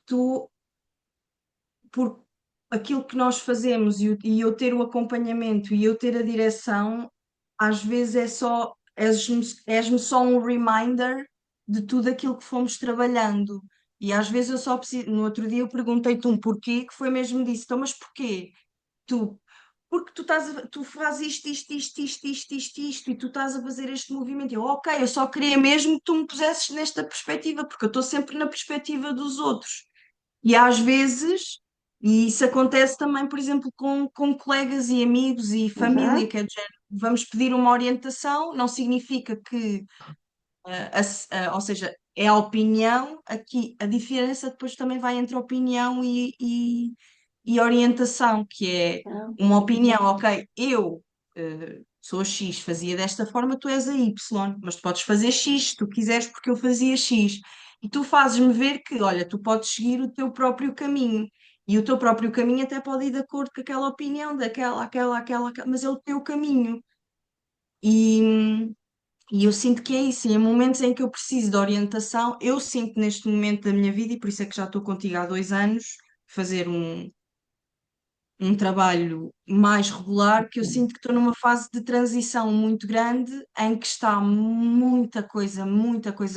por aquilo que nós fazemos e eu ter o acompanhamento e eu ter a direção, às vezes és-me só um reminder de tudo aquilo que fomos trabalhando. E às vezes eu só preciso. No outro dia eu perguntei-te um porquê, que foi mesmo disso. Então, mas porquê? Tu, porque tu fazes isto, e tu estás a fazer este movimento. Eu, ok, eu só queria mesmo que tu me pusesses nesta perspectiva, porque eu estou sempre na perspectiva dos outros. E às vezes, e isso acontece também, por exemplo, com colegas e amigos e família, Uhum. que é do género, vamos pedir uma orientação, não significa que, ou seja, é a opinião, aqui a diferença depois também vai entre opinião e orientação, que é Ah, uma opinião, ok, eu sou a X, fazia desta forma, tu és a Y, mas tu podes fazer X se tu quiseres, porque eu fazia X. E tu fazes-me ver que, olha, tu podes seguir o teu próprio caminho. E o teu próprio caminho até pode ir de acordo com aquela opinião, mas é o teu caminho. E, e eu sinto que é isso. E em momentos em que eu preciso de orientação, eu sinto neste momento da minha vida, e por isso é que já estou contigo há 2 anos, fazer um trabalho mais regular, que eu sim. sinto que estou numa fase de transição muito grande, em que está muita coisa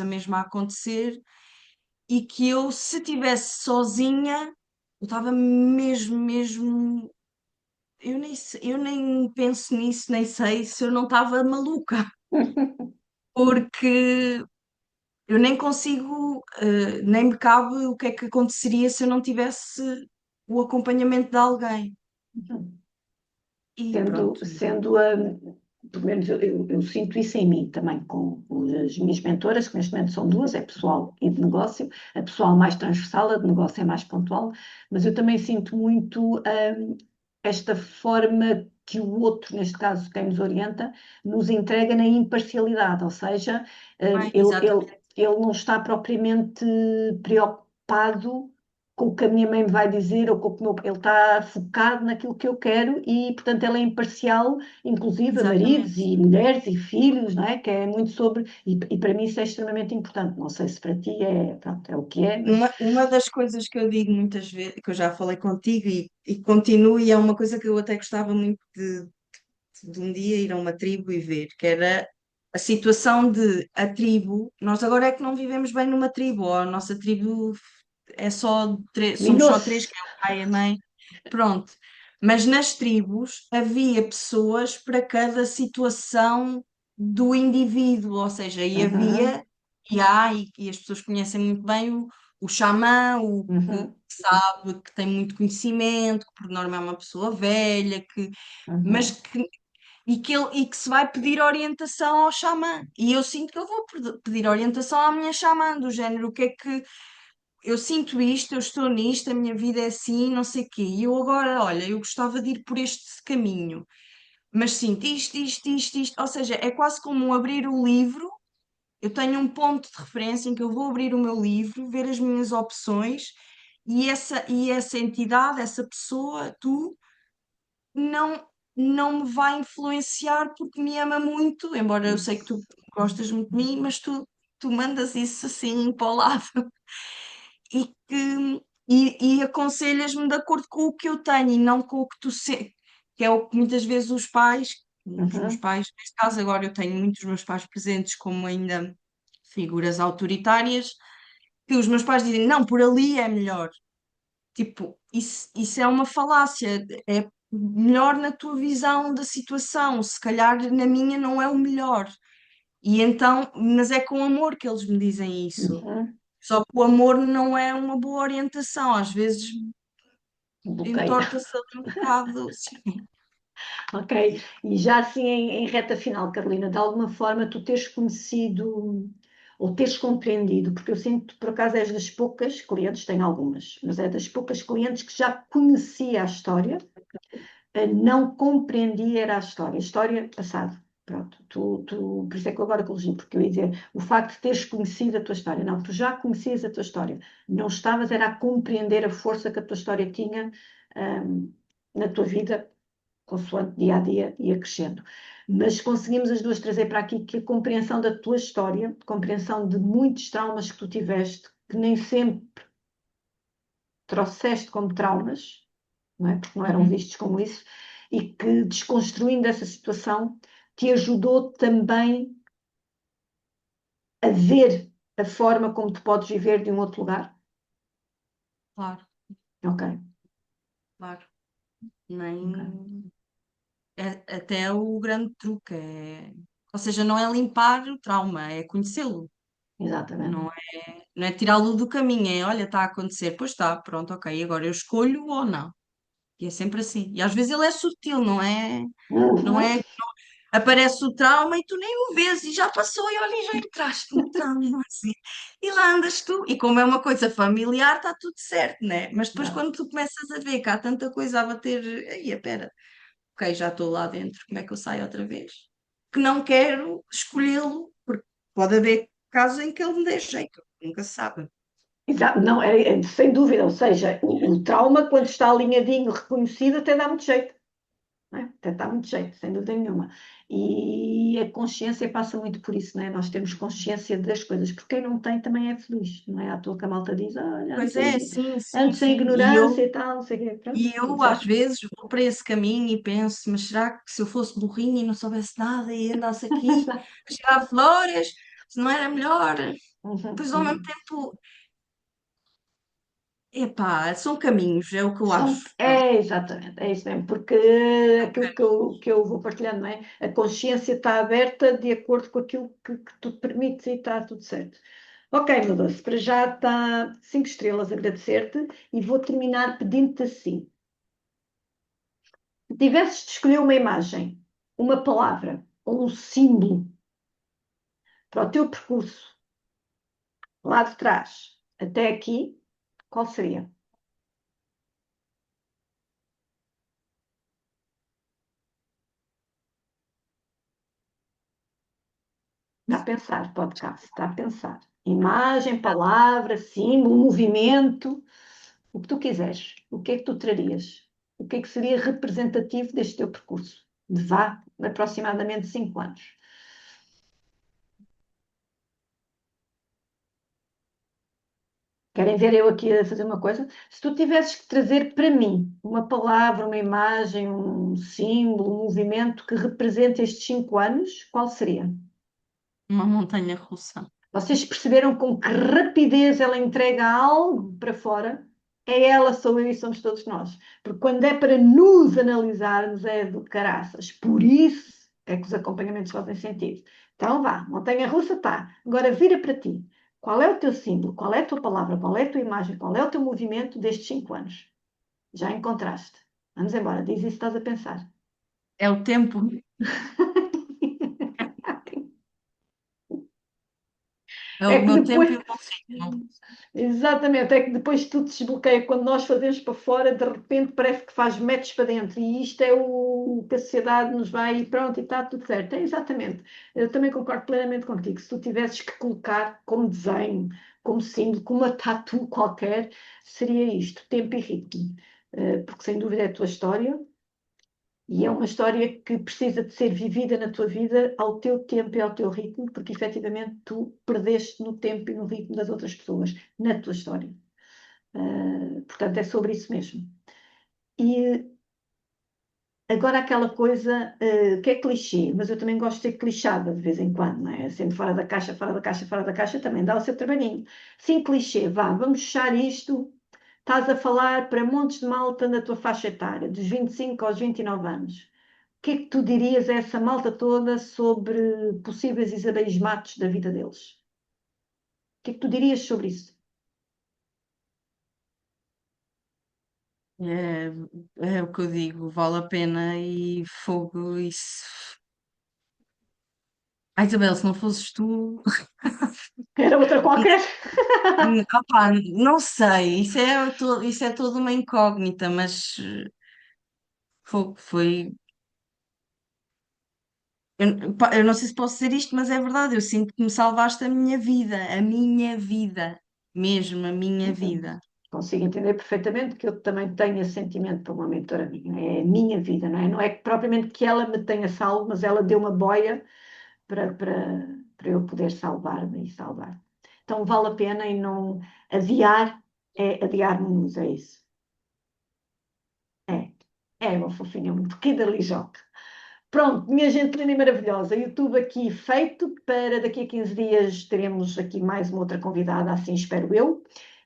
mesmo a acontecer, e que eu, se estivesse sozinha, eu estava mesmo. Eu nem penso nisso, nem sei se eu não estava maluca, porque eu nem consigo, nem me cabe o que é que aconteceria se eu não tivesse o acompanhamento de alguém. E Sendo, pronto. sendo a, pelo menos eu sinto isso em mim também, com as minhas mentoras, que neste momento são duas, é pessoal e de negócio, a pessoal mais transversal, a de negócio é mais pontual, mas eu também sinto muito esta forma que o outro, neste caso quem nos orienta, nos entrega na imparcialidade, ou seja, Exatamente, ele não está propriamente preocupado com o que a minha mãe me vai dizer ou com o que ele está focado naquilo que eu quero e, portanto, ele é imparcial, inclusive a maridos exatamente. e mulheres e filhos, não é? Que é muito sobre, e para mim isso é extremamente importante. Não sei se para ti é, pronto, é o que é, mas Uma das coisas que eu digo muitas vezes, que eu já falei contigo e continuo, e é uma coisa que eu até gostava muito de um dia ir a uma tribo e ver, que era a situação de a tribo. Nós agora é que não vivemos bem numa tribo, ou a nossa tribo é só somos só três, minou-se. que é o pai e a mãe, pronto. Mas nas tribos havia pessoas para cada situação do indivíduo, ou seja, e Uhum, havia, e há, e as pessoas conhecem muito bem o xamã, o que uhum, sabe, que tem muito conhecimento, que por norma é uma pessoa velha, mas uhum, que se vai pedir orientação ao xamã. E eu sinto que eu vou pedir orientação à minha xamã, do género, o que é que eu sinto isto, eu estou nisto, a minha vida é assim, não sei o quê. E eu agora, olha, eu gostava de ir por este caminho, mas sinto isto. Ou seja, é quase como abrir o livro. Eu tenho um ponto de referência em que eu vou abrir o meu livro, ver as minhas opções, e essa entidade, essa pessoa, tu, não, não me vai influenciar porque me ama muito, embora eu sei que tu gostas muito de mim, mas tu mandas isso assim para o lado e e aconselhas-me de acordo com o que eu tenho e não com o que que é o que muitas vezes os meus uhum, pais, neste caso agora eu tenho muitos dos meus pais presentes como ainda figuras autoritárias, que os meus pais dizem, não, por ali é melhor. Tipo, isso é uma falácia, é melhor na tua visão da situação, se calhar na minha não é o melhor. E então, mas é com amor que eles me dizem isso. uhum. Só que o amor não é uma boa orientação, às vezes Bloqueio. entorta-se ali um bocado. Sim. Ok, e já assim em reta final, Carolina, de alguma forma tu teres conhecido ou teres compreendido, porque eu sinto que por acaso és das poucas clientes, tenho algumas, mas é das poucas clientes que já conhecia a história, não compreendia era a história passada. Pronto, por isso é que eu agora corrigi, porque eu ia dizer o facto de teres conhecido a tua história, não, tu já conhecias a tua história, não estavas era a compreender a força que a tua história tinha, na tua vida consoante dia a dia ia crescendo. Mas conseguimos as duas trazer para aqui que a compreensão da tua história, compreensão de muitos traumas que tu tiveste, que nem sempre trouxeste como traumas, não é? Porque não eram Uhum, vistos como isso, e que desconstruindo essa situação te ajudou também a ver a forma como tu podes viver de um outro lugar. claro, Ok, claro. ok. Nem... até o grande truque ou seja, não é limpar o trauma, é conhecê-lo. exatamente. Não é tirá-lo do caminho, é olha, está a acontecer, pois está, pronto, ok, agora eu escolho ou não. E é sempre assim. E às vezes ele é sutil, não Uhum. é, aparece o trauma e tu nem o vês e já passou e olha, e já entraste no trauma, não é assim? E lá andas tu. E como é uma coisa familiar, está tudo certo, né? Mas depois Exato. quando tu começas a ver que há tanta coisa a bater, aí, espera, ok, já estou lá dentro, como é que eu saio outra vez? Que não quero escolhê-lo, porque pode haver casos em que ele me dê jeito, nunca se sabe. Exato. Não, sem dúvida, ou seja, o trauma, quando está alinhadinho, reconhecido, até dá muito jeito. Não é? Até dá muito jeito, sem dúvida nenhuma. E a consciência passa muito por isso, não é? Nós temos consciência das coisas, porque quem não tem também é feliz, não é? À toa que a malta diz, olha, Pois é, sim, sim, antes em sim. ignorância e tal, não sei o quê, pronto, E tudo eu às certo. vezes vou para esse caminho e penso, mas será que se eu fosse burrinha e não soubesse nada e andasse aqui a cheirar flores, se não era melhor? Uhum, Pois ao mesmo uhum. tempo, epá, são caminhos, é o que eu acho. Pronto. Exatamente, é isso mesmo, porque aquilo que eu vou partilhando, não é? A consciência está aberta de acordo com aquilo que tu permites e está tudo certo. Ok, meu doce, para já está 5 estrelas, agradecer-te e vou terminar pedindo-te assim. Se tivesses de escolher uma imagem, uma palavra ou um símbolo para o teu percurso lá de trás até aqui, qual seria? Está a pensar, podcast, está a pensar. Imagem, palavra, símbolo, movimento, o que tu quiseres. O que é que tu trarias? O que é que seria representativo deste teu percurso? De vá, aproximadamente 5 anos. Querem ver eu aqui a fazer uma coisa? Se tu tivesses que trazer para mim uma palavra, uma imagem, um símbolo, um movimento que represente estes 5 anos, qual seria? Uma montanha russa. Vocês perceberam com que rapidez ela entrega algo para fora? É ela, sou eu e somos todos nós. Porque quando é para nos analisarmos, é do caraças. Por isso é que os acompanhamentos fazem sentido. Então vá, montanha russa está. Agora vira para ti. Qual é o teu símbolo? Qual é a tua palavra? Qual é a tua imagem? Qual é o teu movimento destes 5 anos? Já encontraste. Vamos embora, diz isso que estás a pensar. É o tempo, é É o que meu tempo depois, e o meu ritmo. exatamente, é que depois tudo se desbloqueia. Quando nós fazemos para fora, de repente parece que faz metros para dentro. E isto é o que a sociedade nos vai e pronto, e está tudo certo. É exatamente. Eu também concordo plenamente contigo. Se tu tivesses que colocar como desenho, como símbolo, como uma tatu qualquer, seria isto, tempo e ritmo. Porque sem dúvida é a tua história. E é uma história que precisa de ser vivida na tua vida ao teu tempo e ao teu ritmo, porque efetivamente tu perdeste no tempo e no ritmo das outras pessoas, na tua história. Portanto, é sobre isso mesmo. E agora aquela coisa que é clichê, mas eu também gosto de ser clichada de vez em quando, não é? Sempre fora da caixa, fora da caixa, fora da caixa, também dá o seu trabalhinho. Sim, clichê, vá, vamos fechar isto. Estás a falar para montes de malta na tua faixa etária, dos 25 aos 29 anos. O que é que tu dirias a essa malta toda sobre possíveis Isabeis Matos da vida deles? O que é que tu dirias sobre isso? É, é o que eu digo, vale a pena e fogo, isso. Ai, Isabel, se não fosses tu. Era outra qualquer? Opá, não sei, isso é toda uma incógnita, mas fogo, foi. Pá, eu não sei se posso dizer isto, mas é verdade, eu sinto que me salvaste a minha vida, mesmo a minha Uhum. vida. Consigo entender perfeitamente que eu também tenho esse sentimento por uma mentora minha. É a minha vida, não é? Não é que propriamente que ela me tenha salvo, mas ela deu uma boia para eu poder salvar-me e salvar. Então vale a pena e não adiar, é adiar-nos, é isso. É, é uma fofinha, um pouquinho da lijoca. Pronto, minha gente linda e maravilhosa, YouTube aqui feito, para daqui a 15 dias teremos aqui mais uma outra convidada, assim espero eu,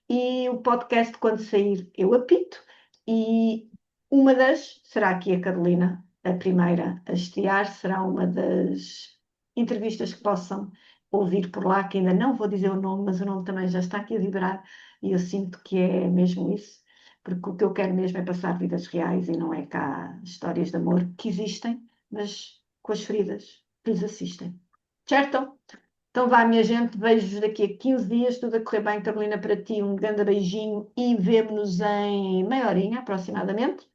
e o podcast quando sair eu apito, e uma das, será aqui a Carolina, a primeira a estrear, será uma das entrevistas que possam ouvir por lá, que ainda não vou dizer o nome, mas o nome também já está aqui a vibrar e eu sinto que é mesmo isso, porque o que eu quero mesmo é passar vidas reais e não é cá histórias de amor que existem, mas com as feridas que lhes assistem. Certo? Então vá, minha gente, vejo-vos daqui a 15 dias, tudo a correr bem, Carolina, para ti, um grande beijinho e vemo-nos em meia horinha aproximadamente.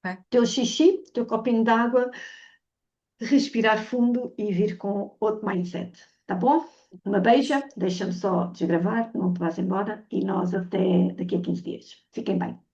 Ok? Teu xixi, teu copinho d'água, respirar fundo e vir com outro mindset, tá bom? Uma beija, deixa-me só desgravar, não te vás embora e nós até daqui a 15 dias. Fiquem bem.